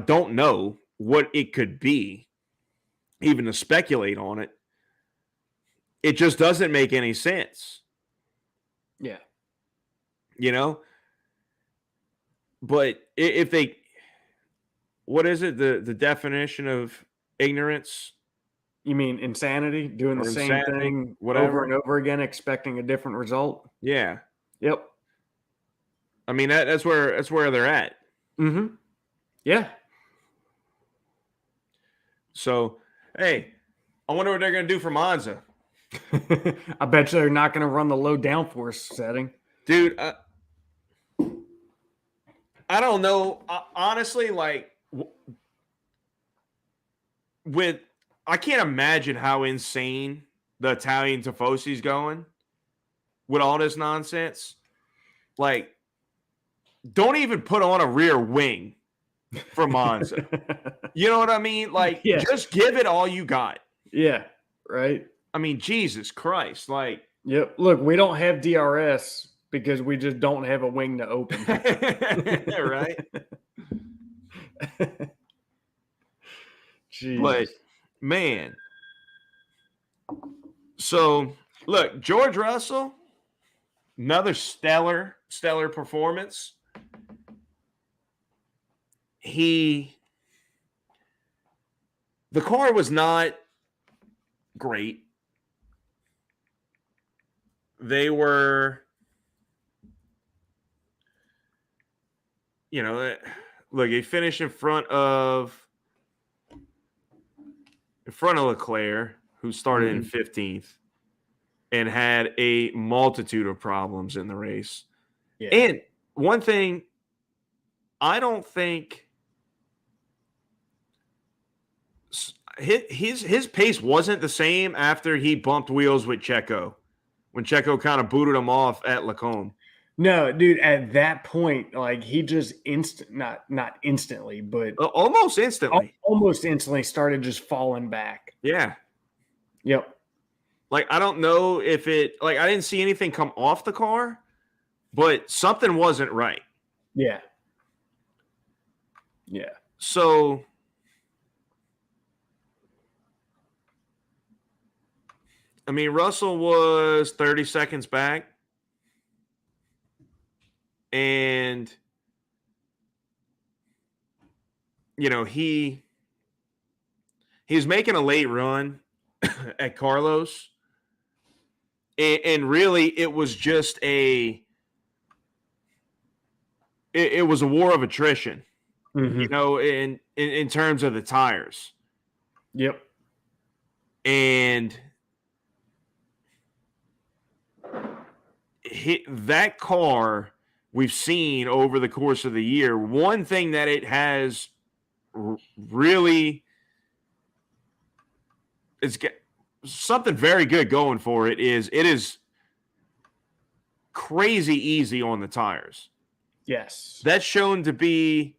don't know what it could be, even to speculate on it, it just doesn't make any sense. Yeah. But if they, what is it? The definition of ignorance? You mean insanity? Doing the same thing over and over again, expecting a different result? Yeah. Yep. I mean, that's where they're at. Mm-hmm. Yeah. So, hey, I wonder what they're going to do for Monza. I bet you they're not going to run the low downforce setting. Dude, I don't know. Honestly, I can't imagine how insane the Italian Tifosi's going with all this nonsense. Like, don't even put on a rear wing for Monza. You know what I mean? Like, just give it all you got. Yeah, right. I mean, Jesus Christ. Like, yep. Look, we don't have DRS because we just don't have a wing to open. Right. Jesus. But man, so look, George Russell, another stellar performance. The car was not great. They were, look, he finished in front of Leclerc, who started in 15th and had a multitude of problems in the race. Yeah. And one thing, I don't think his pace wasn't the same after he bumped wheels with Checo, when Checo kind of booted him off at Lacombe. No, dude, at that point, like he just not instantly, but Almost instantly. Almost instantly started just falling back. Yeah. Yep. Like, I don't know if I didn't see anything come off the car, but something wasn't right. Yeah. Yeah. So, I mean, Russell was 30 seconds back. And, he's making a late run at Carlos. And really, it was just it was a war of attrition, in terms of the tires. Yep. And that car, we've seen over the course of the year, one thing that it has really, it's got something very good going for it is crazy easy on the tires. Yes. That's shown to be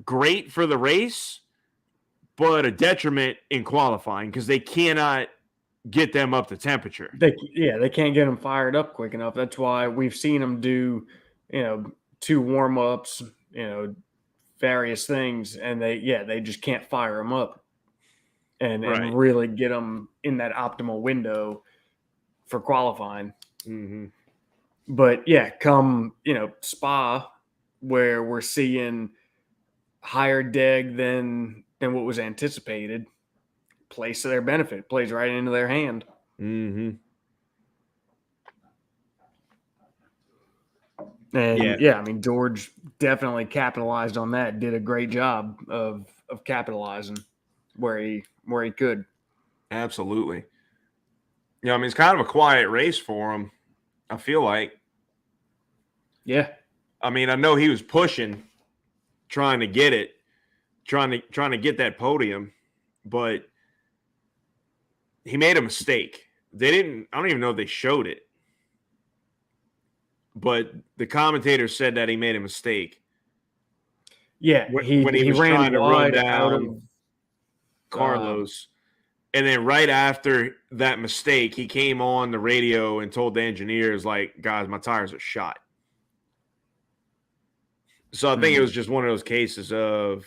great for the race, but a detriment in qualifying because they cannot get them up to temperature. They can't get them fired up quick enough. That's why we've seen them do, 2 warm-ups, various things, and they just can't fire them up and really get them in that optimal window for qualifying. Mm-hmm. But yeah, come, Spa, where we're seeing higher deg than what was anticipated, plays to their benefit, plays right into their hand. Mm-hmm. And I mean, George definitely capitalized on that, did a great job of capitalizing where he could. Absolutely. I mean, it's kind of a quiet race for him, I feel like. Yeah. I mean, I know he was pushing, trying to get it, trying to get that podium, but he made a mistake. I don't even know if they showed it, but the commentator said that he made a mistake. Yeah, when he was ran trying to run wide down out of Carlos. And then right after that mistake, he came on the radio and told the engineers, like, guys, my tires are shot. So I think it was just one of those cases of,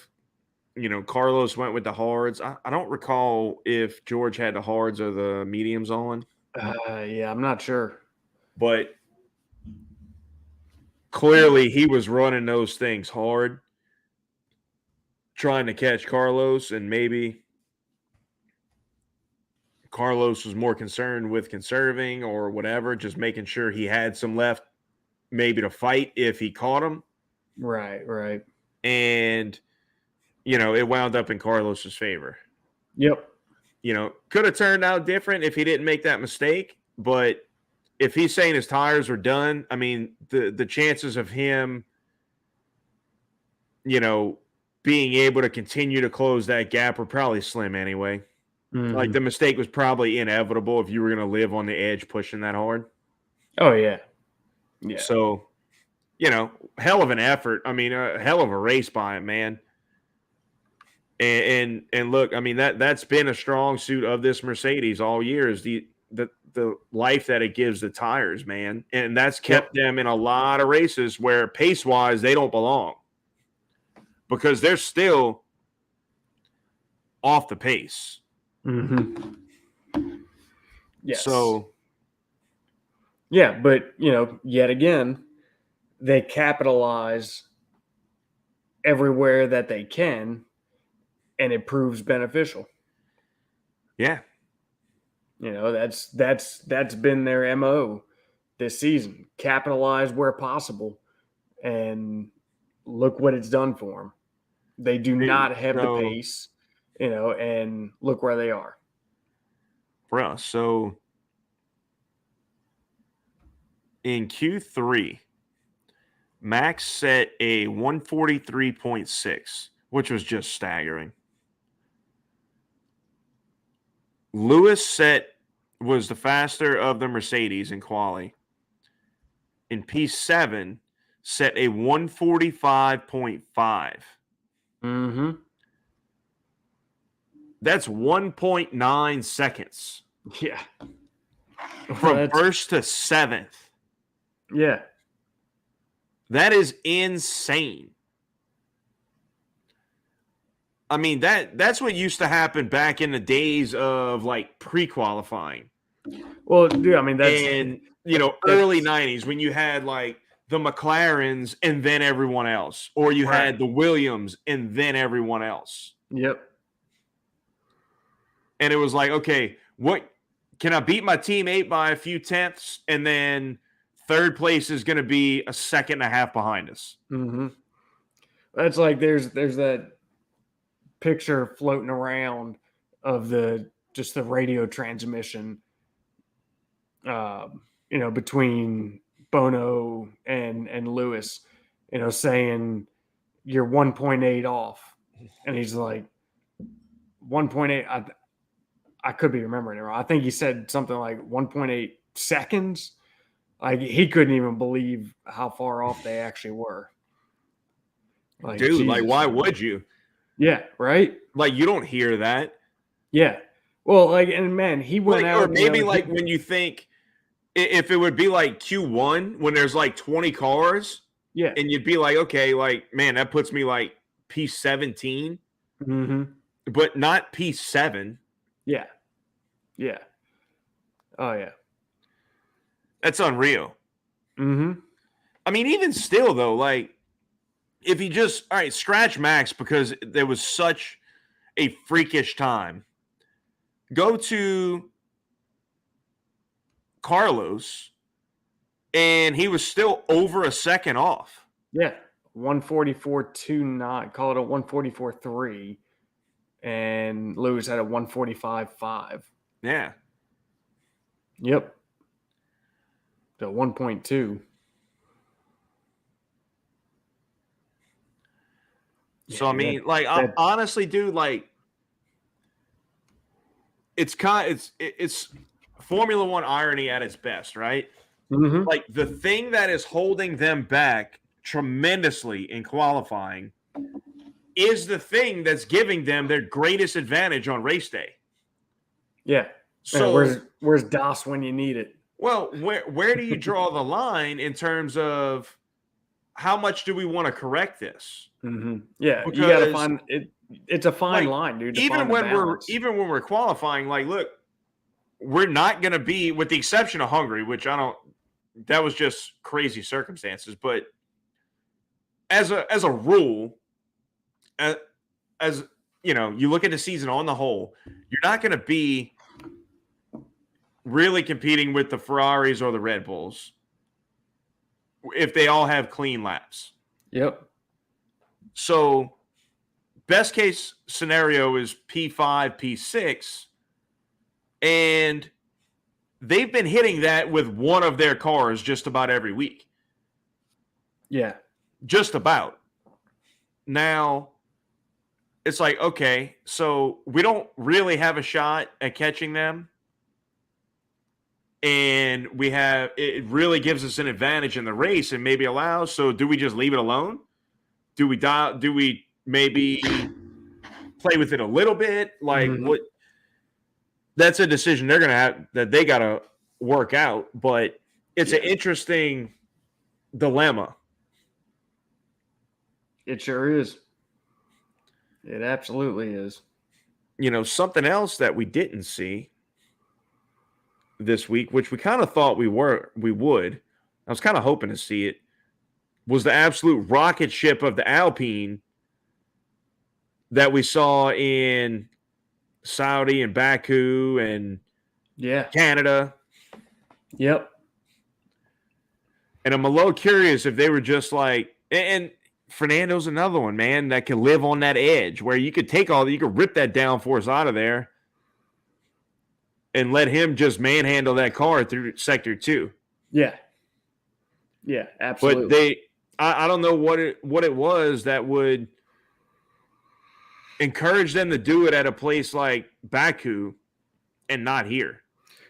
Carlos went with the hards. I don't recall if George had the hards or the mediums on. Yeah, I'm not sure. But clearly he was running those things hard, trying to catch Carlos, and maybe Carlos was more concerned with conserving or whatever, just making sure he had some left maybe to fight if he caught him. Right. And, it wound up in Carlos's favor. Yep. Could have turned out different if he didn't make that mistake. But if he's saying his tires were done, I mean, the chances of him, being able to continue to close that gap were probably slim anyway. Mm-hmm. Like, the mistake was probably inevitable if you were going to live on the edge pushing that hard. Oh, yeah. Yeah. So, hell of an effort. I mean, a hell of a race by him, man. And look, I mean, that's been a strong suit of this Mercedes all year is the life that it gives the tires, man. And that's kept them in a lot of races where pace-wise they don't belong. because they're still off the pace. Mm-hmm. Yes. So, yeah, but, yet again, they capitalize everywhere that they can, and it proves beneficial. yeah. That's been their MO this season. Capitalize where possible, and look what it's done for them. They do not have the pace, and look where they are. Bro, so in Q3, Max set a 143.6, which was just staggering. Lewis was the faster of the Mercedes in quali. In P7, set a 145.5. Mm-hmm. That's 1.9 seconds. Yeah. From first to seventh. Yeah. That is insane. I mean, that's what used to happen back in the days of like pre-qualifying. Well, dude, I mean, that's early 90s when you had like the McLarens and then everyone else, or you had the Williams and then everyone else. Yep. And it was like, okay, what can I beat my teammate by a few tenths, and then third place is going to be a second and a half behind us. Mm-hmm. That's like there's that picture floating around of the radio transmission, between Bono and Lewis, saying you're 1.8 off, and he's like 1.8. I could be remembering it wrong. I think he said something like 1.8 seconds. Like he couldn't even believe how far off they actually were. Like, dude, Jesus, like why would you? Yeah, right? Like you don't hear that. Yeah. Well, like, and man, he went out. Or maybe like when you think if it would be like Q1 when there's like 20 cars. Yeah. And you'd be like, okay, like, man, that puts me like P17. Mm-hmm. But not P7. Yeah. Yeah. Oh, yeah. That's unreal. Mm-hmm. I mean, even still, though, like, if you just, all right, scratch Max because there was such a freakish time. Go to Carlos, and he was still over a second off. Yeah. 144.29. Call it a 144.3. And Lewis had a 145.5. Yeah. Yep. The 1.2. So, I mean, like, honestly, dude, like, it's Formula One irony at its best, right? Mm-hmm. Like, the thing that is holding them back tremendously in qualifying is the thing that's giving them their greatest advantage on race day. Yeah. So where's DAS when you need it? Well, where do you draw the line in terms of how much do we want to correct this? Mm-hmm. Yeah, because you got to find it. It's a fine line, dude. Even when we're qualifying, like, look, we're not going to be, with the exception of Hungary, which that was just crazy circumstances. But as a rule, as you know, you look at the season on the whole, you're not going to be really competing with the Ferraris or the Red Bulls if they all have clean laps. Yep. So best case scenario is P5, P6, and they've been hitting that with one of their cars just about every week. Yeah. Just about. Now, it's like, okay, so we don't really have a shot at catching them. And it really gives us an advantage in the race and maybe allows. So do we just leave it alone? Do we maybe play with it a little bit? Like what? That's a decision they're going to have that they got to work out. But it's an interesting dilemma. It sure is. It absolutely is. Something else that we didn't see this week, which we kind of thought we would. I was kind of hoping to see it, was the absolute rocket ship of the Alpine that we saw in Saudi and Baku and Canada. Yep. And I'm a little curious if they were just like, and Fernando's another one, man, that can live on that edge where you could you could rip that downforce out of there and let him just manhandle that car through sector 2. Yeah. Yeah, absolutely. But I don't know what it was that would encourage them to do it at a place like Baku and not here.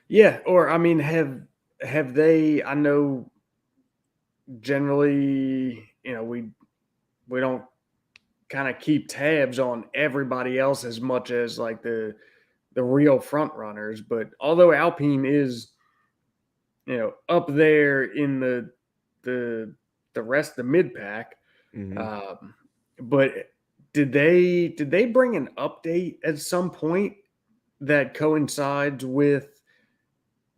Yeah, or I mean, have they? I know generally, we don't kind of keep tabs on everybody else as much as like the real front runners, but although Alpine is, up there in the rest of the mid pack, but did they bring an update at some point that coincides with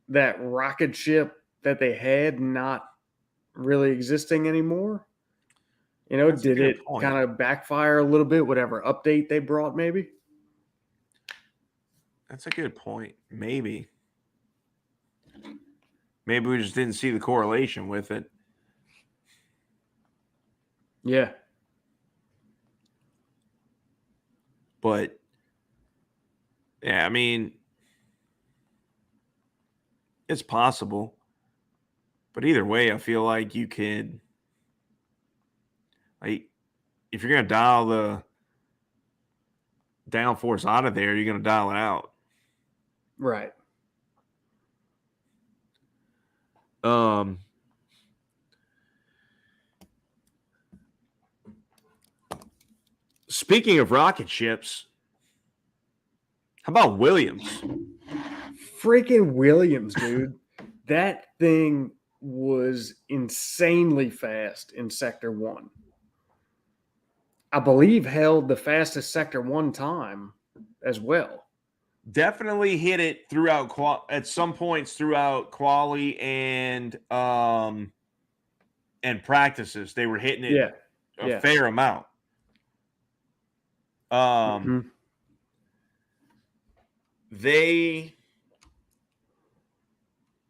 that rocket ship that they had not really existing anymore? Did it kind of backfire a little bit, whatever update they brought, maybe? That's a good point. Maybe we just didn't see the correlation with it. Yeah. But, yeah, I mean, it's possible. But either way, I feel like you could, like, if you're going to dial the downforce out of there, you're going to dial it out. Right. Speaking of rocket ships, how about Williams? Freaking Williams, dude. That thing was insanely fast in Sector 1. I believe held the fastest Sector 1 time as well. Definitely hit it throughout at some points throughout quali and practices. They were hitting it a fair amount. They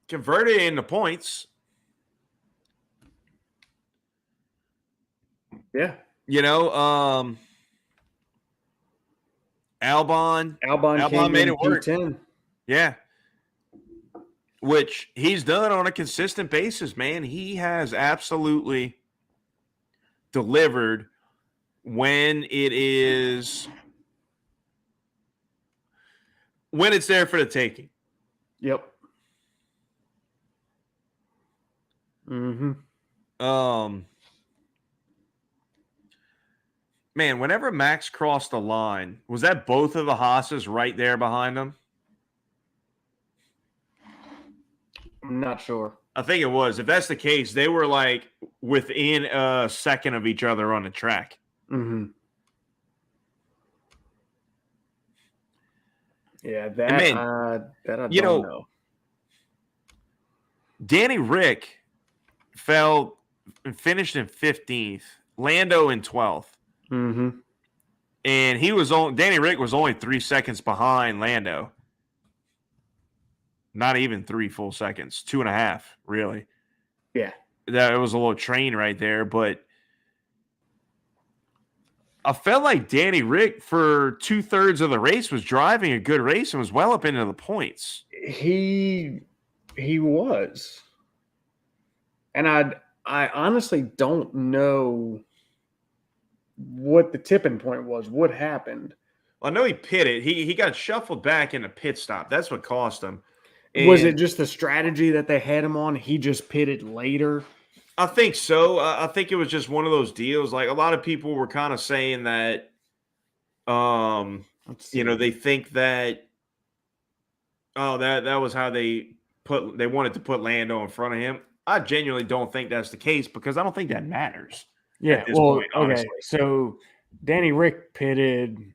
converted into points. Yeah. Albon made it work. P10. Yeah. Which he's done on a consistent basis, man. He has absolutely delivered when it's there for the taking. Yep. Man, whenever Max crossed the line, was that both of the Haas's right there behind him? I'm not sure. I think it was. If that's the case, they were like within a second of each other on the track. Yeah, that I don't know. Danny Rick finished in 15th, Lando in 12th. And Danny Rick was only 3 seconds behind Lando. Not even 3 full seconds, 2.5, really. Yeah. That was a little train right there, but I felt like Danny Rick for 2/3 of the race was driving a good race and was well up into the points. He was. And I honestly don't know what the tipping point was. What happened? Well, I know he pitted. He got shuffled back in a pit stop. That's what cost him. Was it just the strategy that they had him on? He just pitted later? I think so. I think it was just one of those deals. Like a lot of people were kind of saying that, they think that, that was how they wanted to put Lando in front of him. I genuinely don't think that's the case because I don't think that matters. Yeah. Well, okay. So Danny Rick pitted.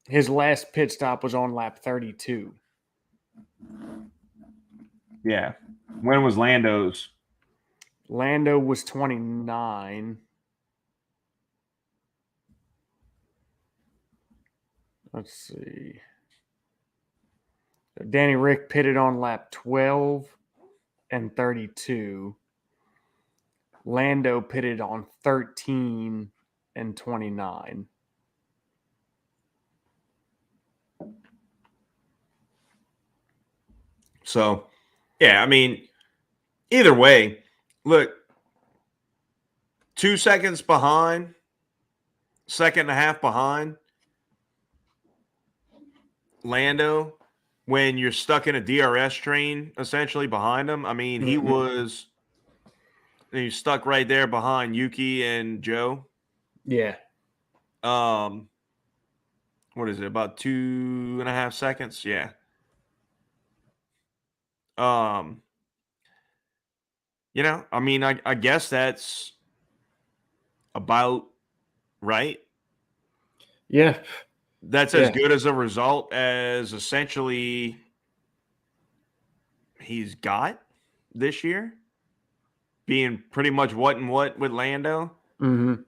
His last pit stop was on lap 32. Yeah. When was Lando's? Lando was 29. Let's see. Danny Rick pitted on lap 12 and 32. Lando pitted on 13 and 29. So, yeah, I mean, either way, look, 2 seconds behind, second and a half behind Lando when you're stuck in a DRS train essentially behind him. I mean, he's stuck right there behind Yuki and Joe. Yeah. What is it? About 2.5 seconds? Yeah. I mean, I guess that's about right. Yeah. That's as good as a result as essentially he's got this year, being pretty much what and what with Lando. Mm-hmm.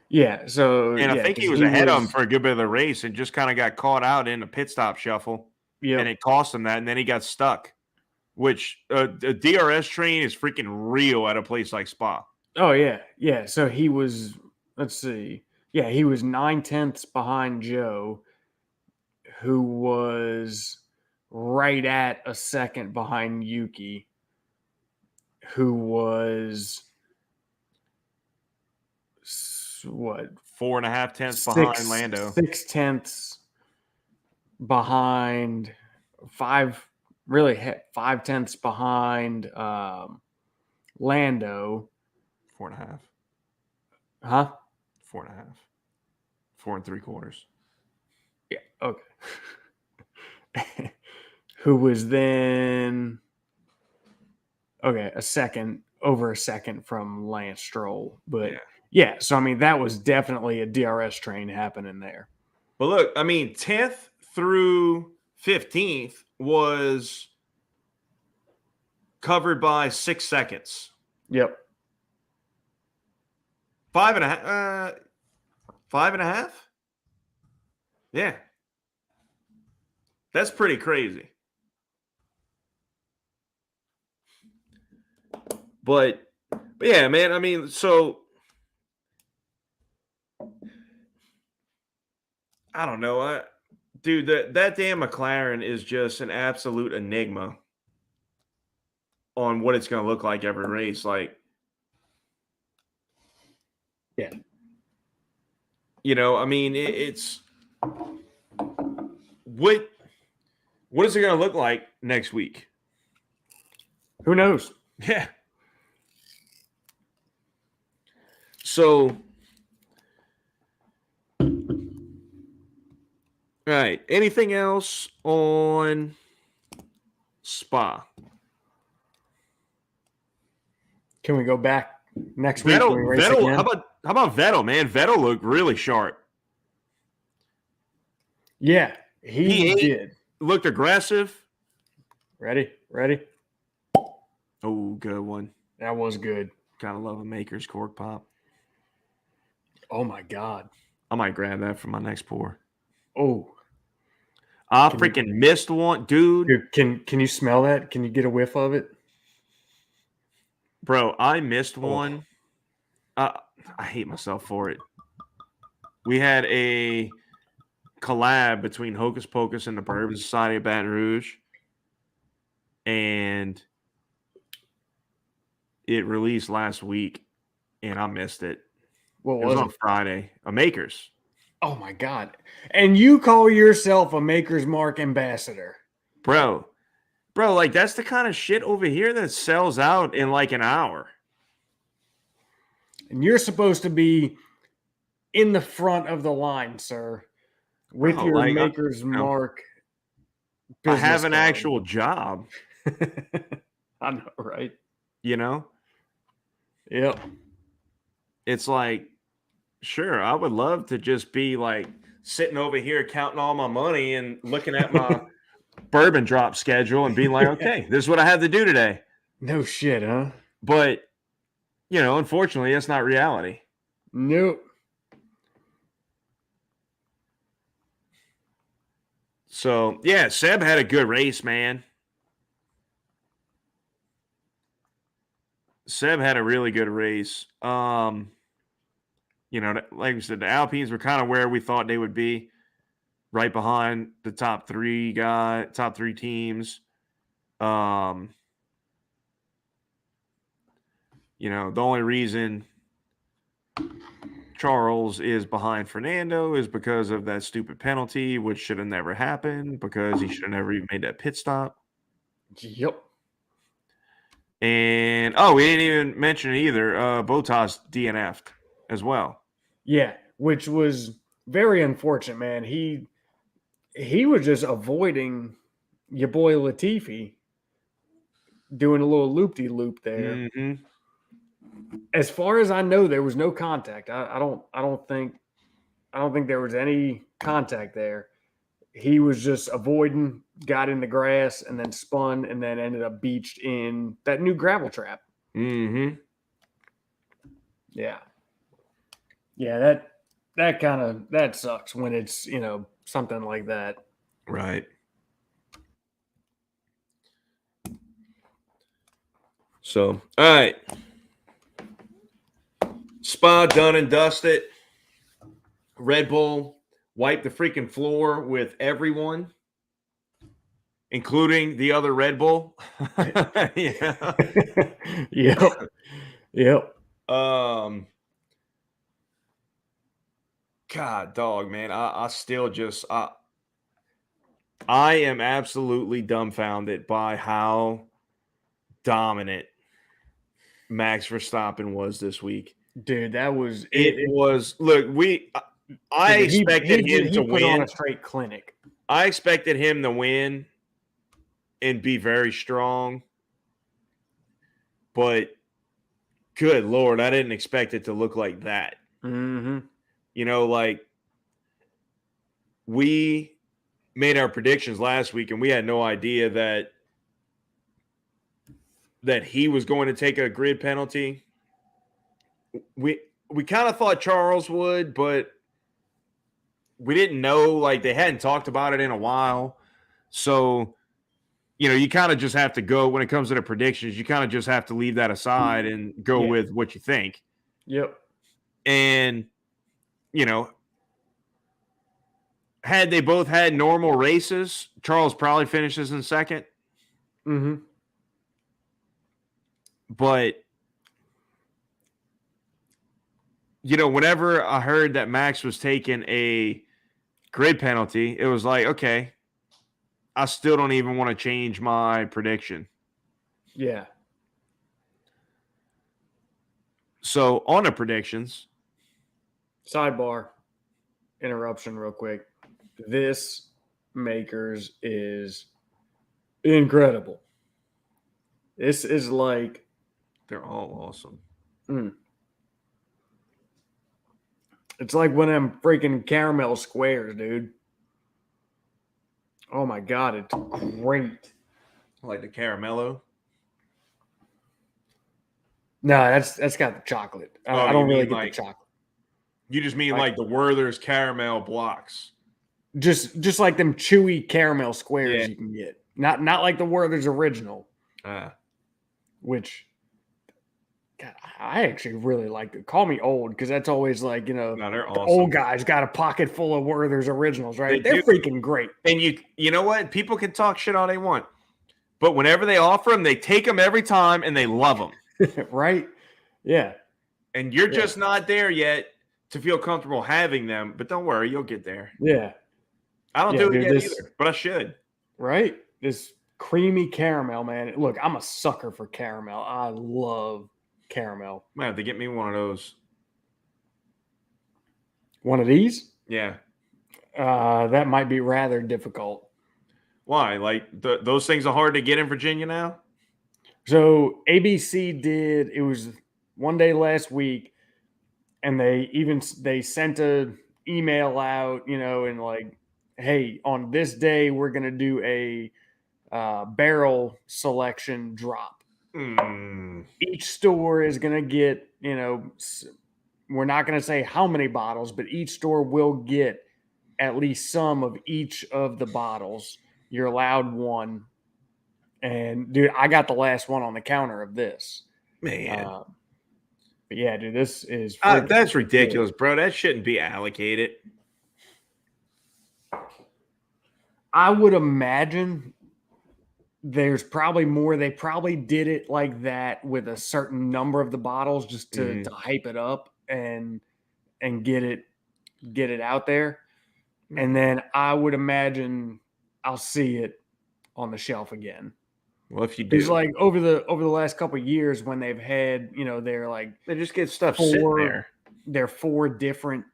Yeah. So, and I think he was ahead of him for a good bit of the race and just kind of got caught out in a pit stop shuffle. Yeah. And it cost him that. And then he got stuck, which a DRS train is freaking real at a place like Spa. Oh, yeah. Yeah. So he was, let's see. Yeah. He was 9/10 behind Joe, who was right at a second behind Yuki, who was what? 4.5 tenths behind Lando. 6/10 behind 5/10 behind Lando. 4.5. Huh? 4.5. 4 3/4. Yeah. Okay. Who was then over a second from Lance Stroll. But yeah, so I mean, that was definitely a DRS train happening there. But look, I mean, 10th through 15th was covered by 6 seconds. Yep. 5.5. 5.5? Yeah. That's pretty crazy. But yeah, man, I mean, so I don't know. Dude, that damn McLaren is just an absolute enigma on what it's going to look like every race. Like, yeah. I mean, it's what is it going to look like next week? Who knows? Yeah. So, all right. Anything else on Spa? Can we go back next week? Vettel, how about Vettel, man? Vettel looked really sharp. Yeah, he did. Looked aggressive. Ready? Oh, good one. That was good. Gotta love a Maker's cork pop. Oh my God. I might grab that for my next pour. Oh. I freaking missed one, dude. Can you smell that? Can you get a whiff of it? Bro, I missed one. I hate myself for it. We had a collab between Hocus Pocus and the Bourbon Society of Baton Rouge. And it released last week, and I missed it. What was on Friday. A Maker's. Oh, my God. And you call yourself a Maker's Mark ambassador. Bro, like that's the kind of shit over here that sells out in like an hour. And you're supposed to be in the front of the line, sir, with your Maker's Mark. I have an actual job. I know, right? You know? Yep. It's like, Sure, I would love to just be like sitting over here counting all my money and looking at my bourbon drop schedule and being like, okay, this is what I have to do today. No shit, huh? But, unfortunately, that's not reality. Nope. So, yeah, Seb had a good race, man. Seb had a really good race. Like we said, the Alpines were kind of where we thought they would be, right behind the top three teams. The only reason Charles is behind Fernando is because of that stupid penalty, which should have never happened because he should have never even made that pit stop. Yep. And we didn't even mention it either. Bottas DNF'd as well. Yeah, which was very unfortunate, man. He was just avoiding your boy Latifi, doing a little loop-de-loop there. Mm-hmm. As far as I know, there was no contact. I don't think there was any contact there. He was just avoiding, got in the grass, and then spun, and then ended up beached in that new gravel trap. Mm-hmm. Yeah. Yeah, that sucks when it's, something like that. Right. So, all right. Spa done and dusted. Red Bull wiped the freaking floor with everyone, including the other Red Bull. Yeah. Yep. God, dog, man. I still just I am absolutely dumbfounded by how dominant Max Verstappen was this week. Dude, that was it was look, I expected him to put win. on a straight clinic. I expected him to win and be very strong. But good Lord, I didn't expect it to look like that. Mm-hmm. Like we made our predictions last week and we had no idea that he was going to take a grid penalty. We kind of thought Charles would, but we didn't know, like they hadn't talked about it in a while. So, you kind of just have to go when it comes to the predictions, you kind of just have to leave that aside and go with what you think. Yep. And, had they both had normal races, Charles probably finishes in second. Mm-hmm. But, whenever I heard that Max was taking a grid penalty, it was like, okay, I still don't even want to change my prediction. Yeah. So, on the predictions. Sidebar. Interruption real quick. This Makers is incredible. This is like... They're all awesome. It's like one of them freaking caramel squares, dude. Oh my God, it's great. Like the caramello? No, that's got the chocolate. I don't really get the chocolate. You just mean like the Werther's caramel blocks. Just like them chewy caramel squares you can get. Not like the Werther's original. Which, God, I actually really like it. Call me old, because that's always like, they're awesome. Old guys got a pocket full of Werther's originals, right? They're freaking great. And you know what? People can talk shit all they want. But whenever they offer them, they take them every time and they love them. Right? Yeah. And you're just not there yet to feel comfortable having them. But don't worry, you'll get there. Yeah. I don't do it yet either, but I should. Right? This creamy caramel, man. Look, I'm a sucker for caramel. I love caramel. Might have to get me one of those. One of these? Yeah. That might be rather difficult. Why? Like those things are hard to get in Virginia now? So ABC it was one day last week. and they sent a email out, and like, hey, on this day we're gonna do a barrel selection drop. Each store is gonna get, we're not gonna say how many bottles, but each store will get at least some of each of the bottles. You're allowed one. And dude, I got the last one on the counter of this. Man. But yeah, dude, this is that's ridiculous, bro. That shouldn't be allocated. I would imagine there's probably more. They probably did it like that with a certain number of the bottles just to hype it up and get it out there. And then I would imagine I'll see it on the shelf again. Well, if you do, it's like over the last couple of years when they've had, they're like they just get stuff sitting there. They're 4 different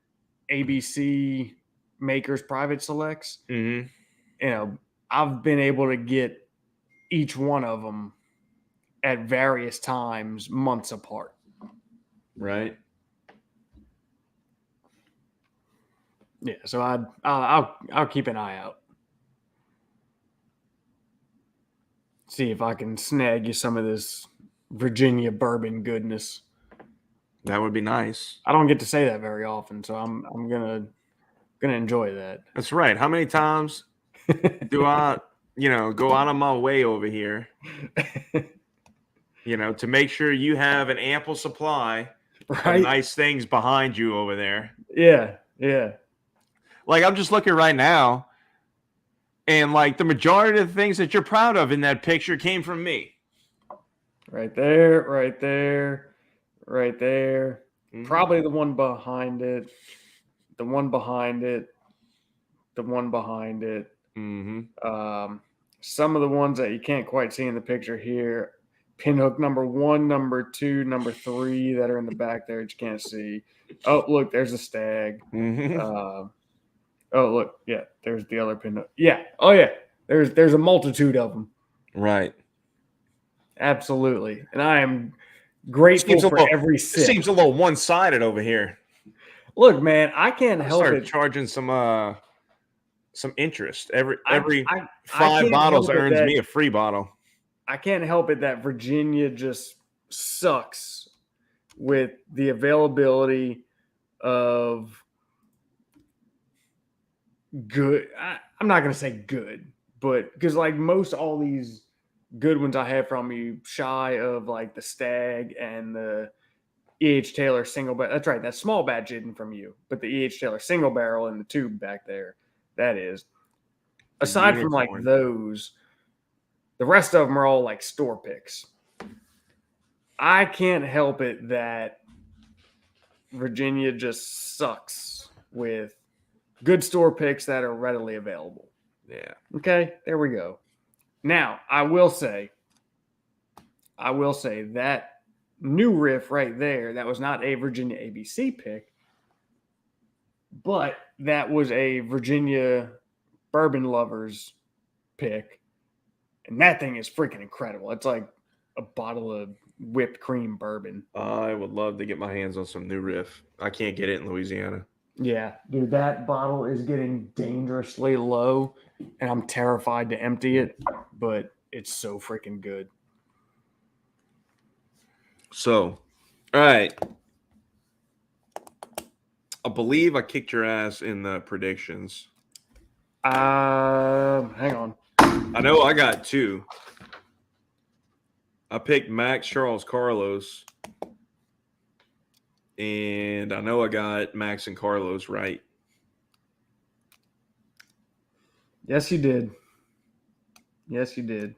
ABC makers private selects. I've been able to get each one of them at various times, months apart. Right. Yeah, so I'll keep an eye out. See if I can snag you some of this Virginia bourbon goodness. That would be nice. I don't get to say that very often, so I'm gonna enjoy that. That's right. How many times do I, go out of my way over here, to make sure you have an ample supply of nice things behind you over there? Yeah, yeah. Like, I'm just looking right now, and like the majority of the things that you're proud of in that picture came from me. Right there, right there, right there. Probably the one behind it, the one behind it, the one behind it. Some of the ones that you can't quite see in the picture here, pinhook number 1, number 2, number 3 that are in the back there that you can't see. Oh, look, there's a stag. Oh, look, yeah, there's the other pinhook. Yeah, oh yeah, there's a multitude of them. Right. Absolutely, and I am grateful for every sip. It seems a little one-sided over here. Look, man, I can't help it. Charging some interest. Every 5 bottles earns me a free bottle. I can't help it that Virginia just sucks with the availability of good. I'm not going to say good, but because like most all these good ones I have from you, shy of like the Stag and the E.H. Taylor single barrel. That's right. That small batch isn't from you, but the E.H. Taylor single barrel in the tube back there, that is. Aside from like those, the rest of them are all like store picks. I can't help it that Virginia just sucks with good store picks that are readily available. Yeah. Okay, there we go. Now, I will say that new riff right there, that was not a Virginia ABC pick, but that was a Virginia Bourbon Lovers pick. And that thing is freaking incredible. It's like a bottle of whipped cream bourbon. I would love to get my hands on some new riff. I can't get it in Louisiana. Yeah, dude, that bottle is getting dangerously low, and I'm terrified to empty it, but it's so freaking good. So, all right. I believe I kicked your ass in the predictions. Hang on. I know I got 2. I picked Max Charles Carlos. And I know I got Max and Carlos right. Yes, you did. Yes, you did.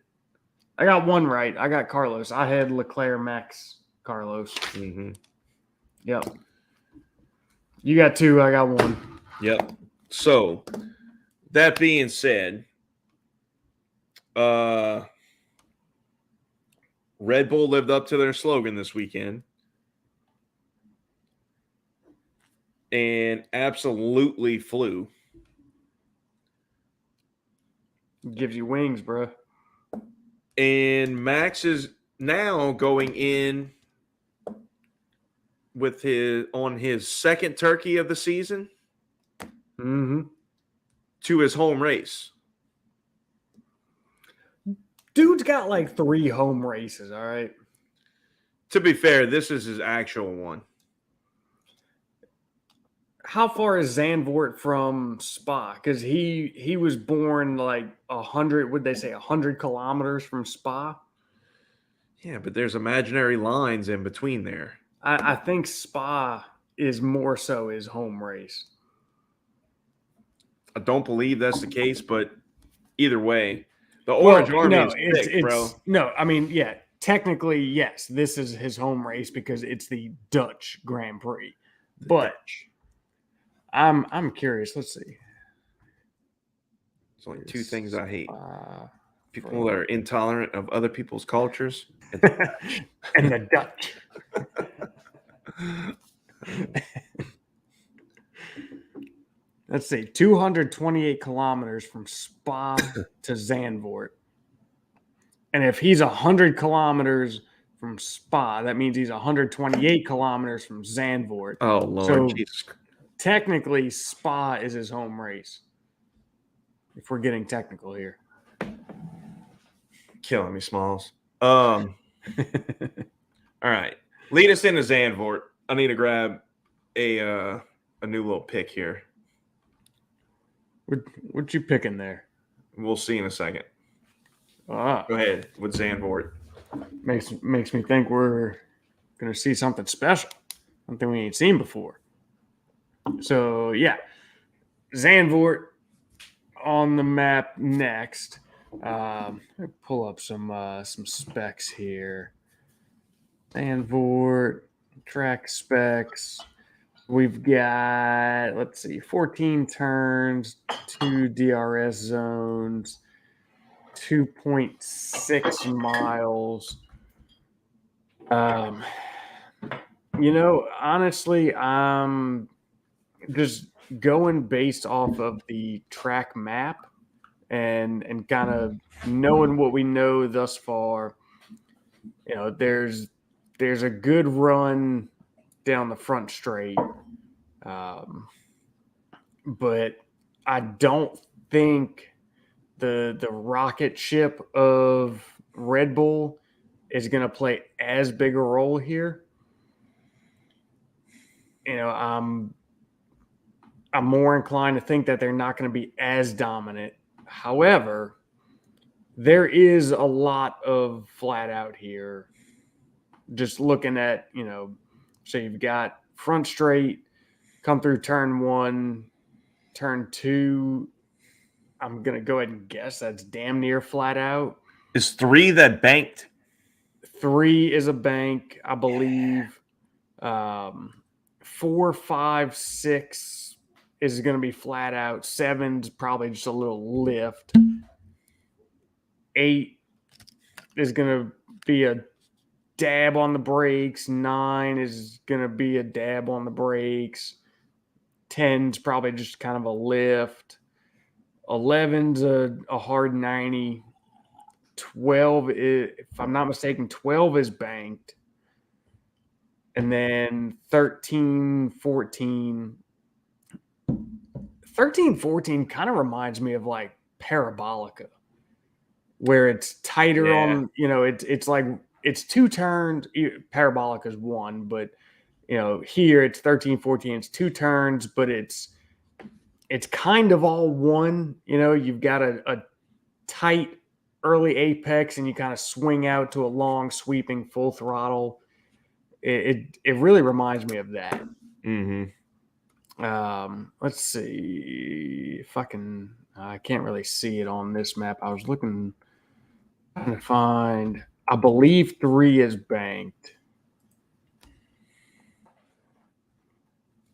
I got 1 right. I got Carlos. I had Leclerc, Max, Carlos. Yep. You got 2. I got 1. Yep. So, that being said, Red Bull lived up to their slogan this weekend. And absolutely flew. Gives you wings, bro. And Max is now going in with his second turkey of the season to his home race. Dude's got like 3 home races, all right? To be fair, this is his actual one. How far is Zandvoort from Spa? Because he was born like 100, would they say 100 kilometers from Spa? Yeah, but there's imaginary lines in between there. I think Spa is more so his home race. I don't believe that's the case, but either way, the Orange Army is thick, bro. No, I mean, yeah, technically, yes, this is his home race because it's the Dutch Grand Prix. But I'm curious. Let's see. There's only 2 things I hate: people that are intolerant of other people's cultures, and the Dutch. Let's see, 228 kilometers from Spa to Zandvoort. And if he's 100 kilometers from Spa, that means he's 128 kilometers from Zandvoort. Oh, Lord. So Jesus. Technically, Spa is his home race, if we're getting technical here. Killing me, Smalls. All right. Lead us into Zandvoort. I need to grab a new little pick here. What you picking there? We'll see in a second. Go ahead with Zandvoort. Makes me think we're going to see something special, something we ain't seen before. So, yeah, Zandvoort on the map next. Pull up some specs here. Zandvoort, track specs. We've got, 14 turns, 2 DRS zones, 2.6 miles. Honestly, I'm just going based off of the track map and kind of knowing what we know thus far. There's a good run down the front straight. But I don't think the rocket ship of Red Bull is going to play as big a role here. I'm more inclined to think that they're not going to be as dominant. However, there is a lot of flat out here. Just looking at, so you've got front straight, come through turn 1, turn 2. I'm going to go ahead and guess that's damn near flat out. Is 3 that banked? 3 is a bank, I believe. 4, 5, 6 is going to be flat out. 7's probably just a little lift. 8 is going to be a dab on the brakes. 9 is going to be a dab on the brakes. 10's probably just kind of a lift. 11's a hard 90. 12 is, if I'm not mistaken, 12 is banked. And then 13, 14 kind of reminds me of like Parabolica, where it's tighter on, it's like it's 2 turns. Parabolica is 1, but here it's 13, 14, it's 2 turns, but it's kind of all one. You've got a tight early apex and you kind of swing out to a long sweeping full throttle. It really reminds me of that. Let's see if I can't really see it on this map. I was looking to find, I believe 3 is banked.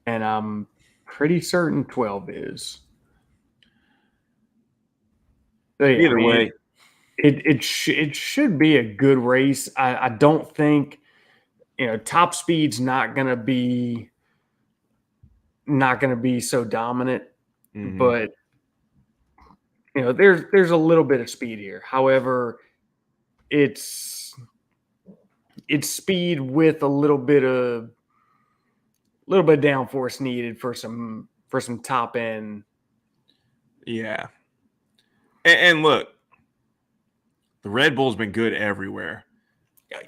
And I'm pretty certain 12 is. So, yeah, Either way, it should be a good race. I don't think top speed's not gonna be so dominant, but there's a little bit of speed here. However, it's speed with a little bit of little bit of downforce needed for some top end. Yeah. And look, the Red Bull's been good everywhere.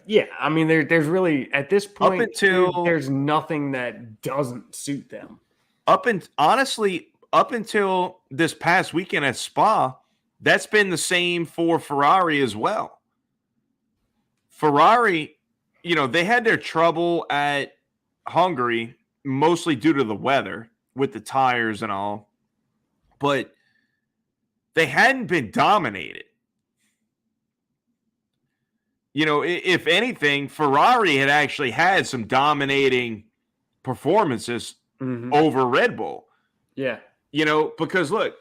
Yeah, I mean, there's really at this point until there's nothing that doesn't suit them. Honestly, up until this past weekend at Spa, that's been the same for Ferrari as well. Ferrari, they had their trouble at Hungary mostly due to the weather with the tires and all, but they hadn't been dominated. If anything, Ferrari had actually had some dominating performances over Red Bull. Yeah. Because look,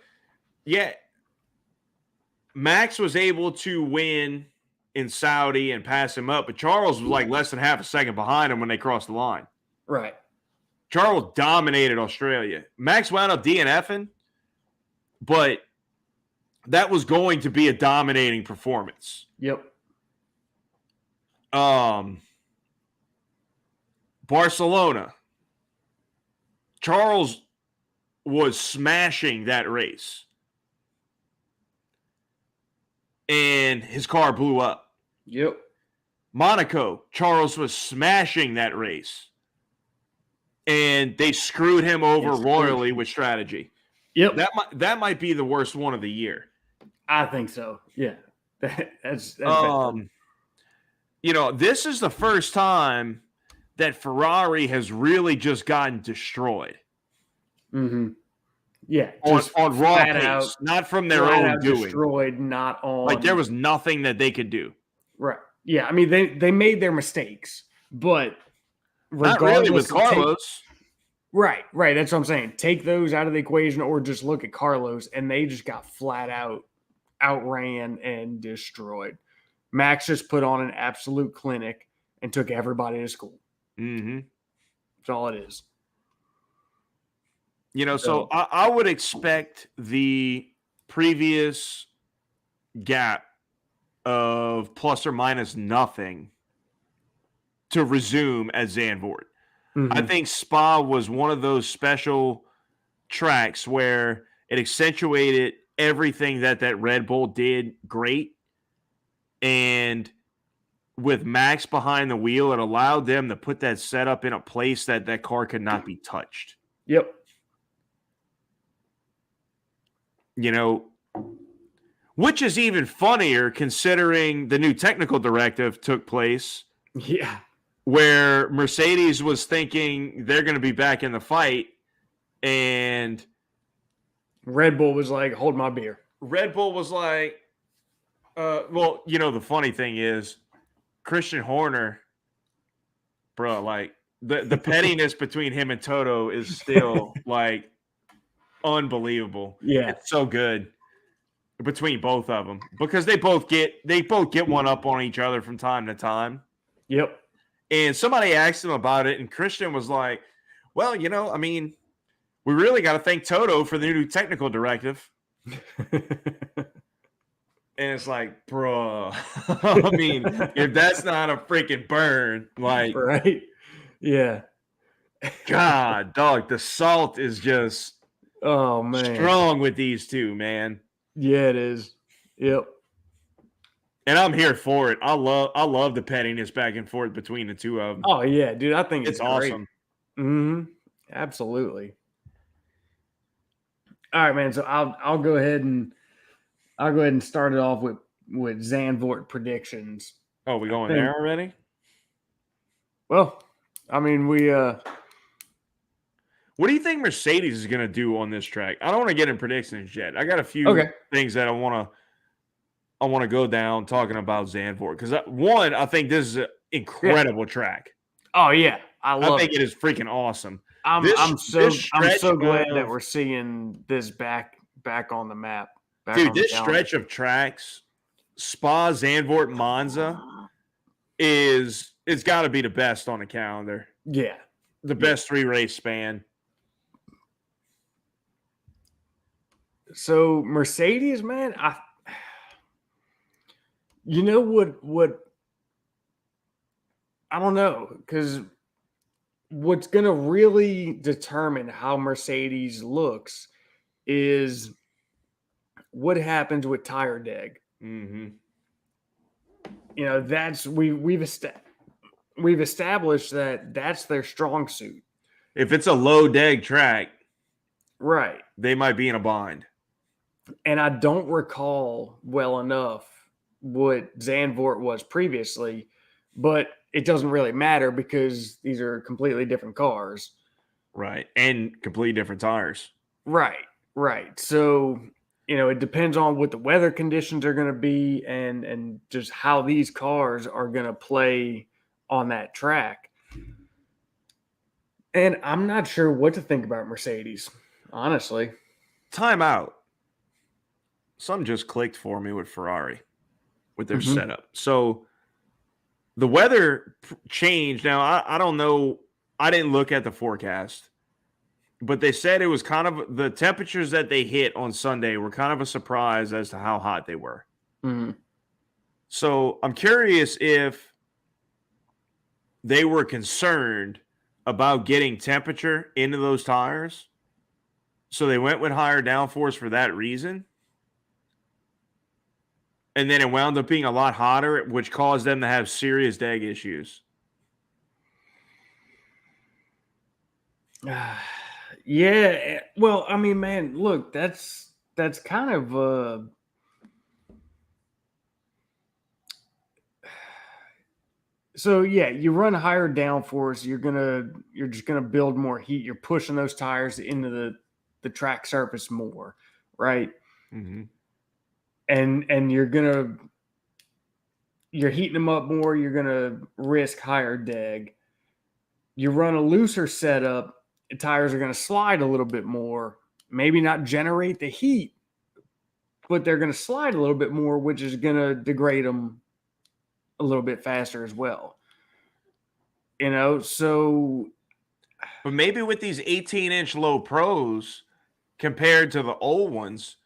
Max was able to win in Saudi and pass him up, but Charles was like less than half a second behind him when they crossed the line. Right. Charles dominated Australia. Max wound up DNFing, but that was going to be a dominating performance. Yep. Barcelona. Charles was smashing that race. And his car blew up. Yep. Monaco. Charles was smashing that race. And they screwed him over royally with strategy. Yep. That might be the worst one of the year. I think so. Yeah. That's this is the first time that Ferrari has really just gotten destroyed. Mm-hmm. Yeah. On raw pace, not from their own doing. Destroyed, not on. Like there was nothing that they could do. Right. Yeah. I mean, they made their mistakes, but not really with Carlos. Right. That's what I'm saying. Take those out of the equation or just look at Carlos, and they just got flat out outran and destroyed. Max just put on an absolute clinic and took everybody to school. Mm-hmm. That's all it is. So I would expect the previous gap of plus or minus nothing to resume at Zandvoort. Mm-hmm. I think Spa was one of those special tracks where it accentuated everything that Red Bull did great. And with Max behind the wheel, it allowed them to put that setup in a place that car could not be touched. Yep. Which is even funnier considering the new technical directive took place. Yeah. Where Mercedes was thinking they're going to be back in the fight, and Red Bull was like, hold my beer. Red Bull was like, the funny thing is Christian Horner, bro, like the pettiness between him and Toto is still like unbelievable. Yeah. It's so good between both of them because they both get one up on each other from time to time. Yep. And somebody asked him about it, and Christian was like, well, I mean, we really got to thank Toto for the new technical directive. And it's like, bro, I mean, if that's not a freaking burn, like, right? Yeah. God, dog, the salt is just strong with these two, man. Yeah, it is. Yep. And I'm here for it. I love the pettiness back and forth between the two of them. Oh yeah, dude, I think it's awesome. Mm-hmm. Absolutely. All right, man. So I'll go ahead and start it off with Zandvoort predictions. Oh, we going there already? Well, I mean, we what do you think Mercedes is going to do on this track? I don't want to get in predictions yet. I got a few things that I want to go down talking about Zandvoort because I think this is an incredible track. Oh yeah, I think it is freaking awesome. I'm so glad that we're seeing this back on the map. Dude, this stretch of tracks, Spa, Zandvoort, Monza, it's got to be the best on the calendar. Yeah, the best 3-race span. So Mercedes, man, you know what I don't know, because what's going to really determine how Mercedes looks is what happens with tire deg. Mm-hmm. That's we've established that that's their strong suit. If it's a low deg track, Right. they might be in a bind. And I don't recall well enough what Zandvoort was previously, but it doesn't really matter because these are completely different cars. Right. And completely different tires. Right. So, it depends on what the weather conditions are going to be and just how these cars are going to play on that track. And I'm not sure what to think about Mercedes, honestly. Time out. Something just clicked for me with Ferrari, with their setup. So the weather changed. Now, I don't know. I didn't look at the forecast, but they said it was kind of the temperatures that they hit on Sunday were kind of a surprise as to how hot they were. Mm-hmm. So I'm curious if they were concerned about getting temperature into those tires. So they went with higher downforce for that reason. And then it wound up being a lot hotter, which caused them to have serious deg issues. Yeah. Well, I mean, man, look, that's kind of so yeah, you run higher downforce, you're just gonna build more heat. You're pushing those tires into the track surface more, right? Mm-hmm. And you're heating them up more, you're gonna risk higher deg. You run a looser setup, the tires are gonna slide a little bit more, maybe not generate the heat, but they're gonna slide a little bit more, which is gonna degrade them a little bit faster as well. So But maybe with these 18-inch low pros compared to the old ones,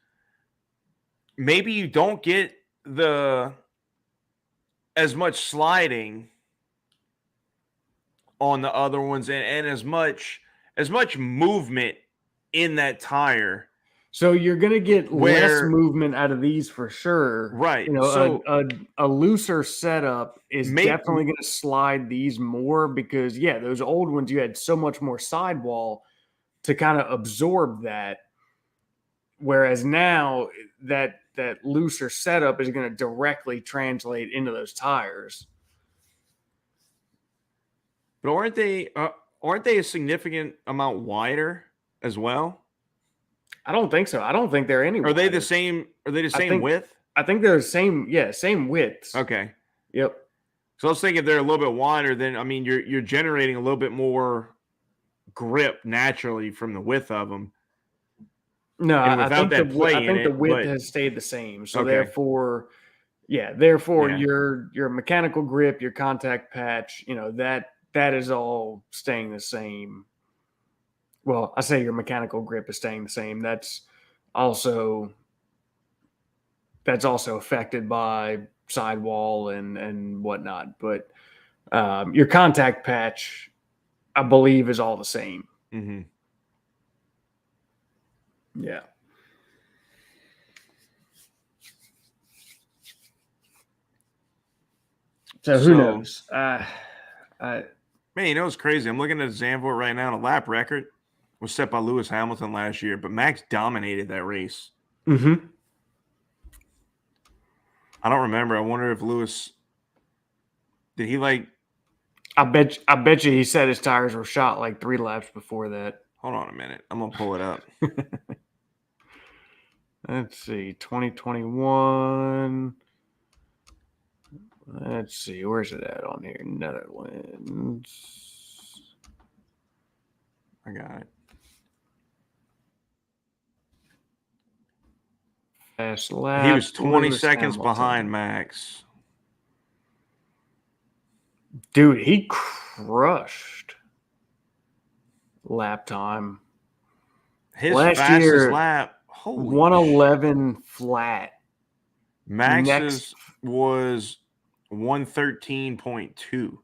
maybe you don't get as much sliding on the other ones and as much movement in that tire. So you're going to get less movement out of these for sure. Right. So a looser setup is definitely going to slide these more because, yeah, those old ones, you had so much more sidewall to kind of absorb that. Whereas now that looser setup is going to directly translate into those tires. But aren't they a significant amount wider as well? I don't think so. I don't think they're any wider. Are they the same width? I think they're the same widths. Okay. Yep. So I was thinking if they're a little bit wider, then I mean you're generating a little bit more grip naturally from the width of them. No, I think the width has stayed the same. So therefore your mechanical grip, your contact patch, that is all staying the same. Well, I say your mechanical grip is staying the same. That's also affected by sidewall and whatnot. But your contact patch, I believe, is all the same. Mm-hmm. Yeah. So who knows? Man, it's crazy. I'm looking at Zandvoort right now. And a lap record was set by Lewis Hamilton last year, but Max dominated that race. Mm-hmm. I don't remember. I wonder if Lewis did he like. I bet you he said his tires were shot like 3 laps before that. Hold on a minute. I'm gonna pull it up. Let's see, 2021. Let's see, where's it at on here? Netherlands. I got it. Fast lap. He was 20 seconds behind Max. Dude, he crushed lap time. His fastest year, lap, 111 flat. Max's was 113.2.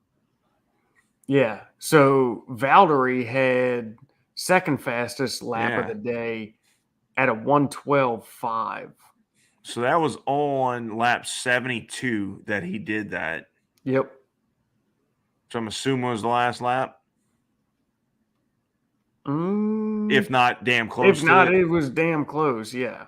Yeah. So Valtteri had second fastest lap of Yeah. the day at a 1:12.5. So that was on lap 72 that he did that. Yep. So I'm assuming it was the last lap, Mm, if not damn if close to not, it. it was damn close. Yeah.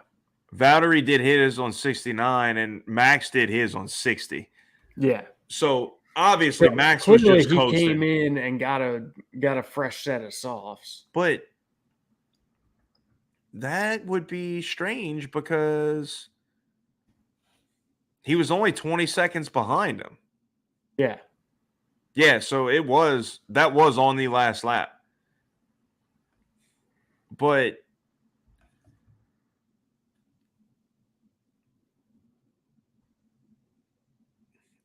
Valtteri did his on 69 and Max did his on 60. Yeah. So obviously So Max was clearly just he came coasting. in and got a fresh set of softs. But that would be strange because he was only 20 seconds behind him. Yeah. Yeah, so that was on the last lap. But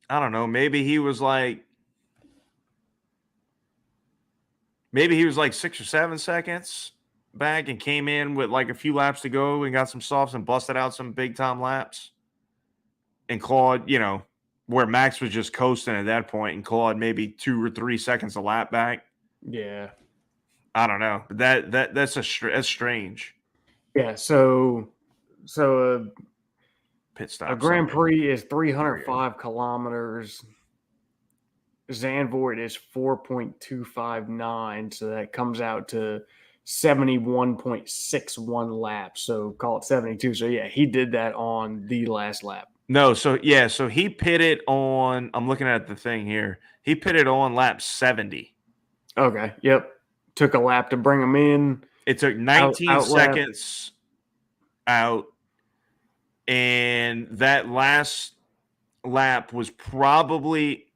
I don't know, maybe he was like 6 or 7 seconds back and came in with like a few laps to go and got some softs and busted out some big time laps. And Claude, where Max was just coasting at that point, and Claude maybe 2 or 3 seconds a lap back. Yeah. I don't know. That's strange. Yeah. So Pit a stop Grand summary. Prix is Here we go. 305 kilometers. Zandvoort is 4.259. So that comes out to 71.61 laps. So call it 72. So yeah, he did that on the last lap. No, so he pitted on. I'm looking at the thing here. He pitted on lap 70. Okay. Yep. Took a lap to bring him in. It took 19 out lap. seconds out, and that last lap was probably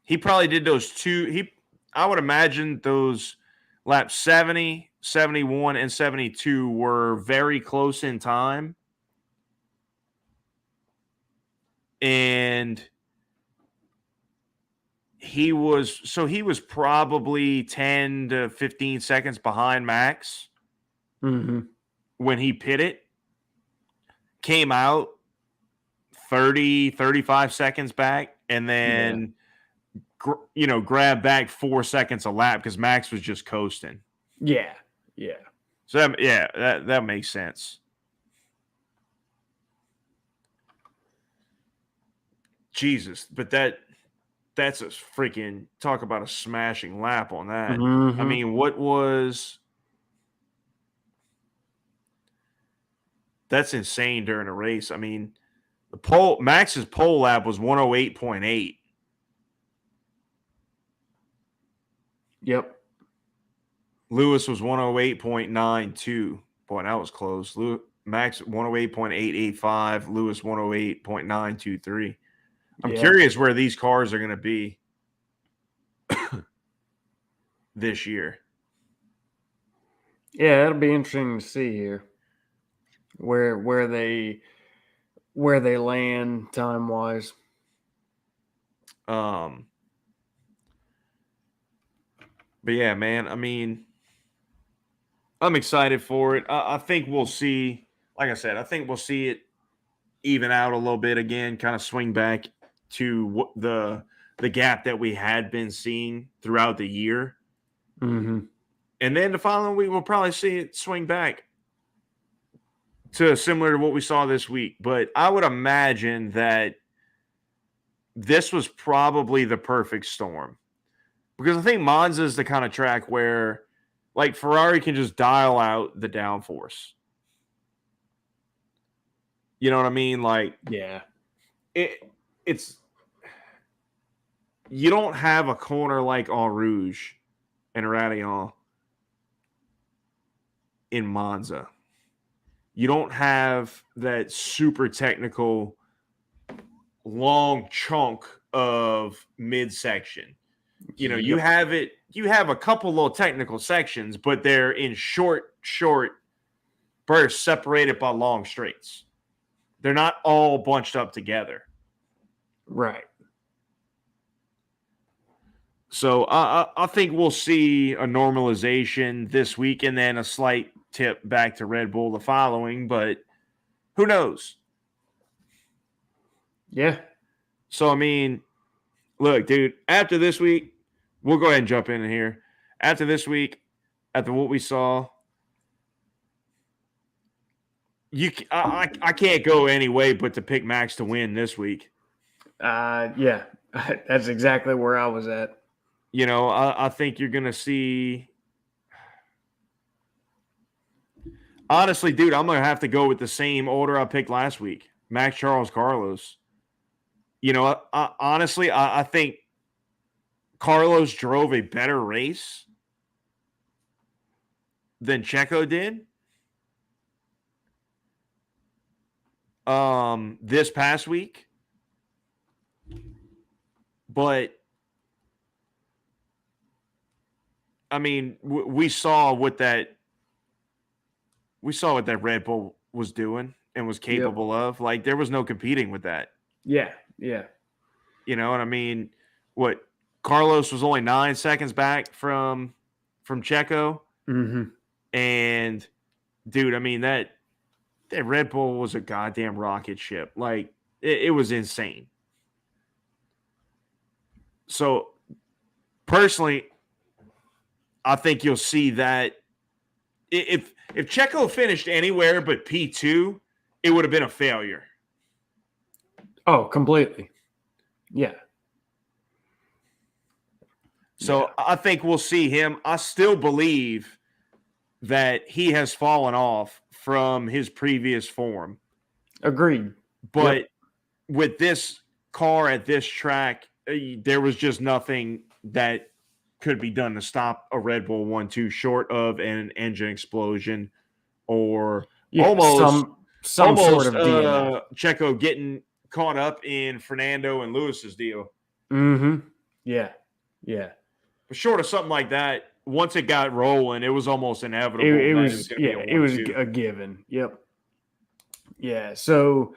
he probably did those two. I would imagine those laps 70, 71, and 72 were very close in time. And he was probably 10 to 15 seconds behind Max when he pitted. Came out 30, 35 seconds back, and then grabbed back 4 seconds a lap because Max was just coasting. Yeah. So that makes sense. Jesus, but that's a freaking talk about a smashing lap on that. I mean, that's insane during a race. I mean, Max's pole lap was 108.8. Yep. Lewis was 108.92. Boy, that was close. Max 108.885. Lewis 108.923. I'm curious where these cars are going to be this year. Yeah, it'll be interesting to see here where they land time wise. But yeah, man. I mean, I'm excited for it. I think we'll see. Like I said, I think we'll see it even out a little bit again, kind of swing back to the gap that we had been seeing throughout the year. And then the following week, we'll probably see it swing back to similar to what we saw this week. But I would imagine that this was probably the perfect storm, because I think Monza is the kind of track where, like, Ferrari can just dial out the downforce. You know what I mean? Like, yeah, it's you don't have a corner like Eau Rouge and Radion in Monza. You don't have that super technical long chunk of midsection. You have a couple little technical sections, but they're in short bursts separated by long straights. They're not all bunched up together. Right. So I think we'll see a normalization this week and then a slight tip back to Red Bull the following, but who knows? Yeah. So, I mean, look, dude, after this week, we'll go ahead and jump in here. After this week, after what we saw, I can't go any way but to pick Max to win this week. Yeah, that's exactly where I was at. I think you're going to see. Honestly, dude, I'm going to have to go with the same order I picked last week. Max, Charles, Carlos. Honestly, I think Carlos drove a better race than Checo did. This past week. But I mean, we saw what that Red Bull was doing and was capable of. Like, there was no competing with that. Yeah. And I mean, what Carlos was only 9 seconds back from Checo. Mm-hmm. And dude, I mean, that Red Bull was a goddamn rocket ship. Like, it was insane. So personally, I think you'll see that if Checo finished anywhere but P2, it would have been a failure. Oh, completely. Yeah. So I think we'll see him. I still believe that he has fallen off from his previous form. Agreed. But with this car at this track, there was just nothing that could be done to stop a Red Bull 1-2 short of an engine explosion or almost some sort of deal. Checo getting caught up in Fernando and Lewis's deal. Mm-hmm. Yeah. But short of something like that, once it got rolling, it was almost inevitable. It was a given. Yep. Yeah. So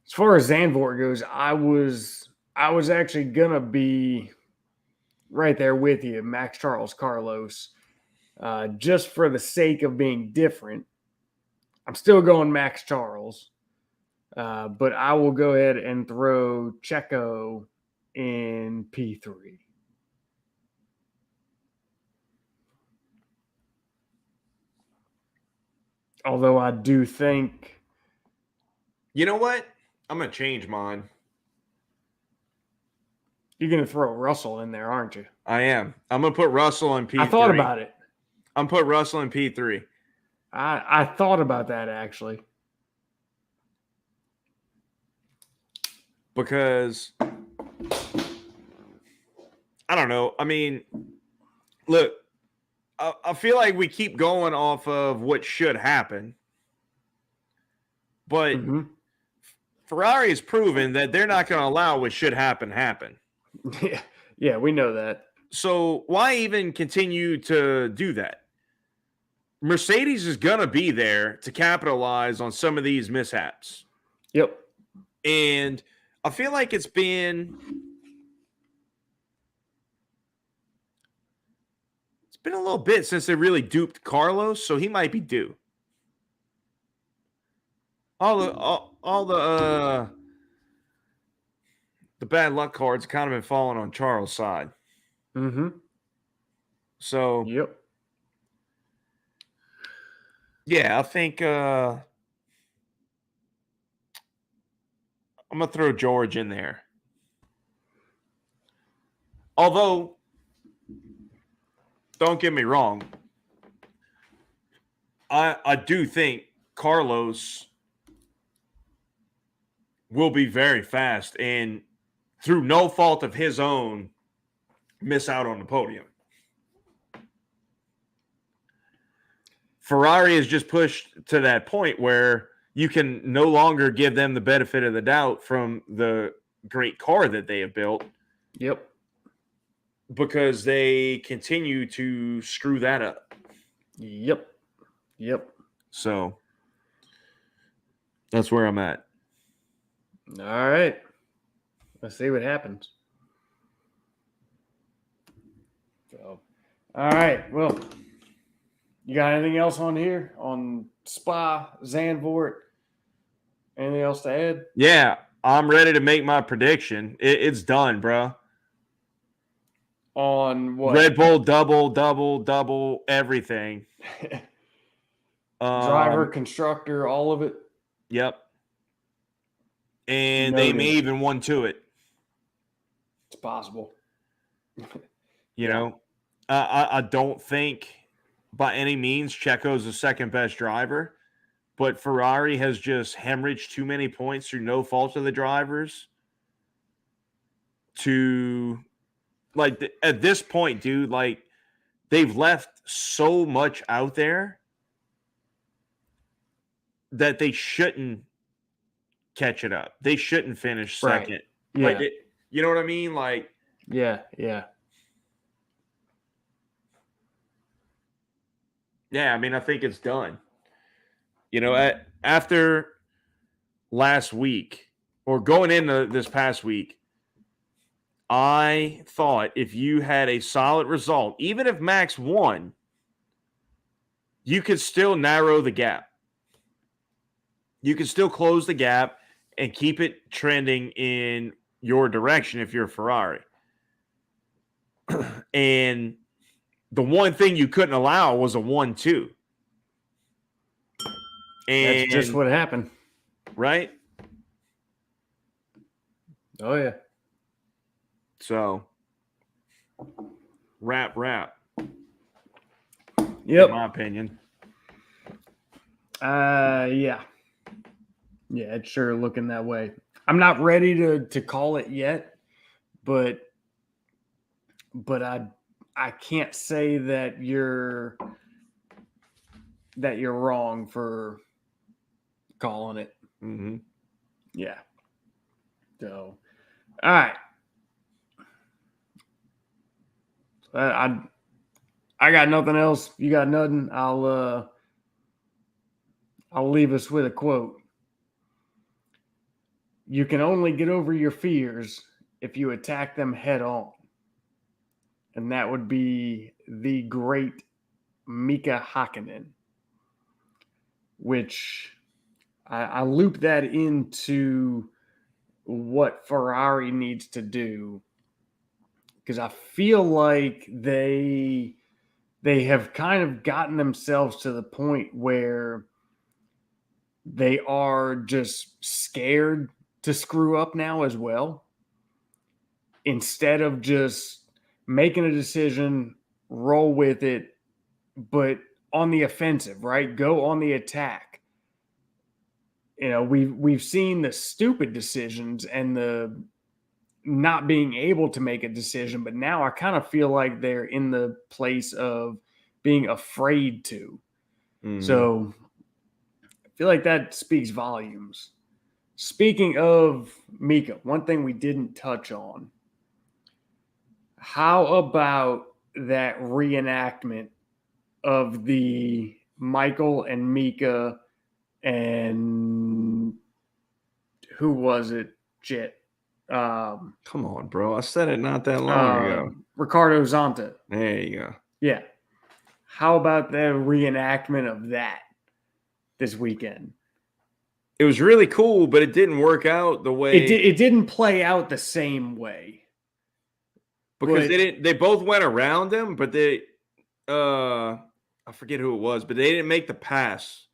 as far as Zandvoort goes, I was actually gonna be right there with you, Max, Charles, Carlos, just for the sake of being different. I'm still going Max, Charles, but I will go ahead and throw Checo in P3. Although I do think... You know what? I'm going to change mine. You're going to throw Russell in there, aren't you? I am. I'm going to put Russell in P3. I thought about it. I'm put Russell in P3. I thought about that, actually. Because, I don't know. I mean, look, I feel like we keep going off of what should happen. But Ferrari has proven that they're not going to allow what should happen. Yeah, we know that. So why even continue to do that? Mercedes is going to be there to capitalize on some of these mishaps. Yep. And I feel like it's been a little bit since they really duped Carlos, so he might be due. All the bad luck cards kind of been falling on Charles' side. Mm-hmm. So yep. Yeah, I think I'm gonna throw George in there. Although, don't get me wrong, I do think Carlos will be very fast and, through no fault of his own, miss out on the podium. Ferrari is just pushed to that point where you can no longer give them the benefit of the doubt from the great car that they have built. Yep. Because they continue to screw that up. Yep. So that's where I'm at. All right. Let's see what happens. So, all right. Well, you got anything else on here on Spa, Zandvoort? Anything else to add? Yeah, I'm ready to make my prediction. It's done, bro. on what? Red Bull double everything. Driver, constructor, all of it. Yep. And Noted. they may even won to it. It's possible. You know, I don't think by any means Checo's the second best driver, but Ferrari has just hemorrhaged too many points through no fault of the drivers to, like, at this point, dude, like, they've left so much out there that they shouldn't catch it up. They shouldn't finish second. Right. Yeah. Like, you know what I mean? Like, yeah. yeah, I mean, I think it's done. You know, after last week or going into this past week, I thought if you had a solid result, even if Max won, you could still narrow the gap. You could still close the gap and keep it trending in your direction if you're Ferrari. And the one thing you couldn't allow was a 1-2. And That's just what happened. Right? Oh, yeah. So, wrap. Yep. In my opinion. Yeah. Yeah, it's sure looking that way. I'm not ready to call it yet, but I can't say that you're wrong for calling it. Mm-hmm. Yeah. So, all right. I got nothing else. You got nothing. I'll leave us with a quote. You can only get over your fears if you attack them head on. And that would be the great Mika Hakkinen, which I loop that into what Ferrari needs to do, because I feel like they have kind of gotten themselves to the point where they are just scared to screw up now as well, instead of just making a decision, roll with it, but on the offensive, right? Go on the attack. You know, we've seen the stupid decisions and the not being able to make a decision, but now I kind of feel like they're in the place of being afraid to. Mm-hmm. So I feel like that speaks volumes. Speaking of Mika, one thing we didn't touch on. How about that reenactment of the Michael and Mika and who was it? Jit. Come on, bro. I said it not that long ago. Ricardo Zonta. There you go. Yeah. How about the reenactment of that this weekend? It was really cool, but it didn't work out the way it didn't play out the same way. Because they both went around him, but they I forget who it was, but they didn't make the pass.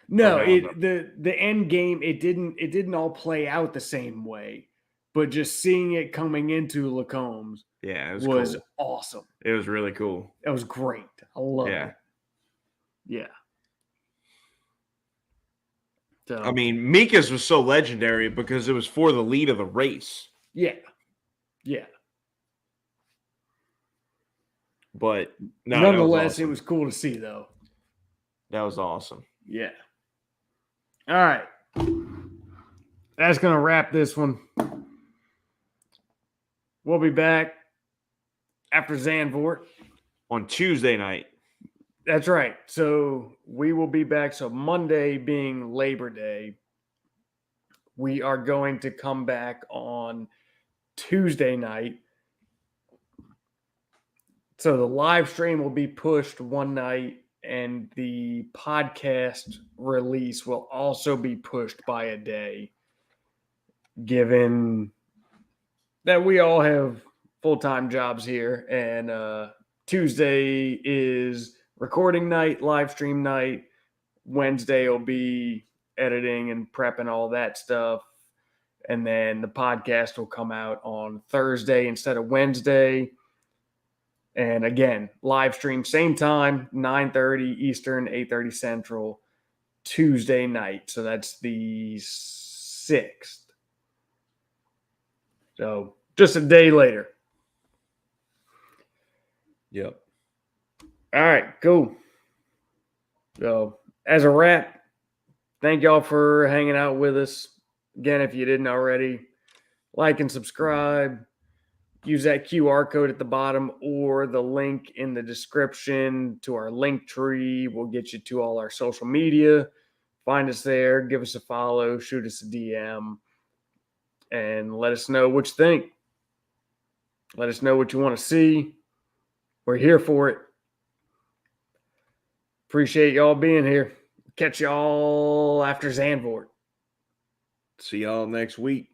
No, the end game, it didn't all play out the same way, but just seeing it coming into Lacombe's, yeah, was cool. Awesome. It was really cool. It was great. I love it. Yeah. So, I mean, Mika's was so legendary because it was for the lead of the race. Yeah. But nonetheless, it was cool to see, though. That was awesome. Yeah. All right. That's going to wrap this one. We'll be back after Zandvoort on Tuesday night. That's right. So we will be back. So Monday being Labor Day, we are going to come back on Tuesday night. So the live stream will be pushed one night, and the podcast release will also be pushed by a day, given that we all have full-time jobs here, and Tuesday is recording night, live stream night. Wednesday will be editing and prepping all that stuff. And then the podcast will come out on Thursday instead of Wednesday. And again, live stream, same time, 9:30 Eastern, 8:30 Central, Tuesday night. So that's the 6th. So just a day later. Yep. All right, cool. So as a wrap, thank y'all for hanging out with us. Again, if you didn't already, like and subscribe. Use that QR code at the bottom or the link in the description to our link tree. We'll get you to all our social media. Find us there. Give us a follow. Shoot us a DM. And let us know what you think. Let us know what you want to see. We're here for it. Appreciate y'all being here. Catch y'all after Zandvoort. See y'all next week.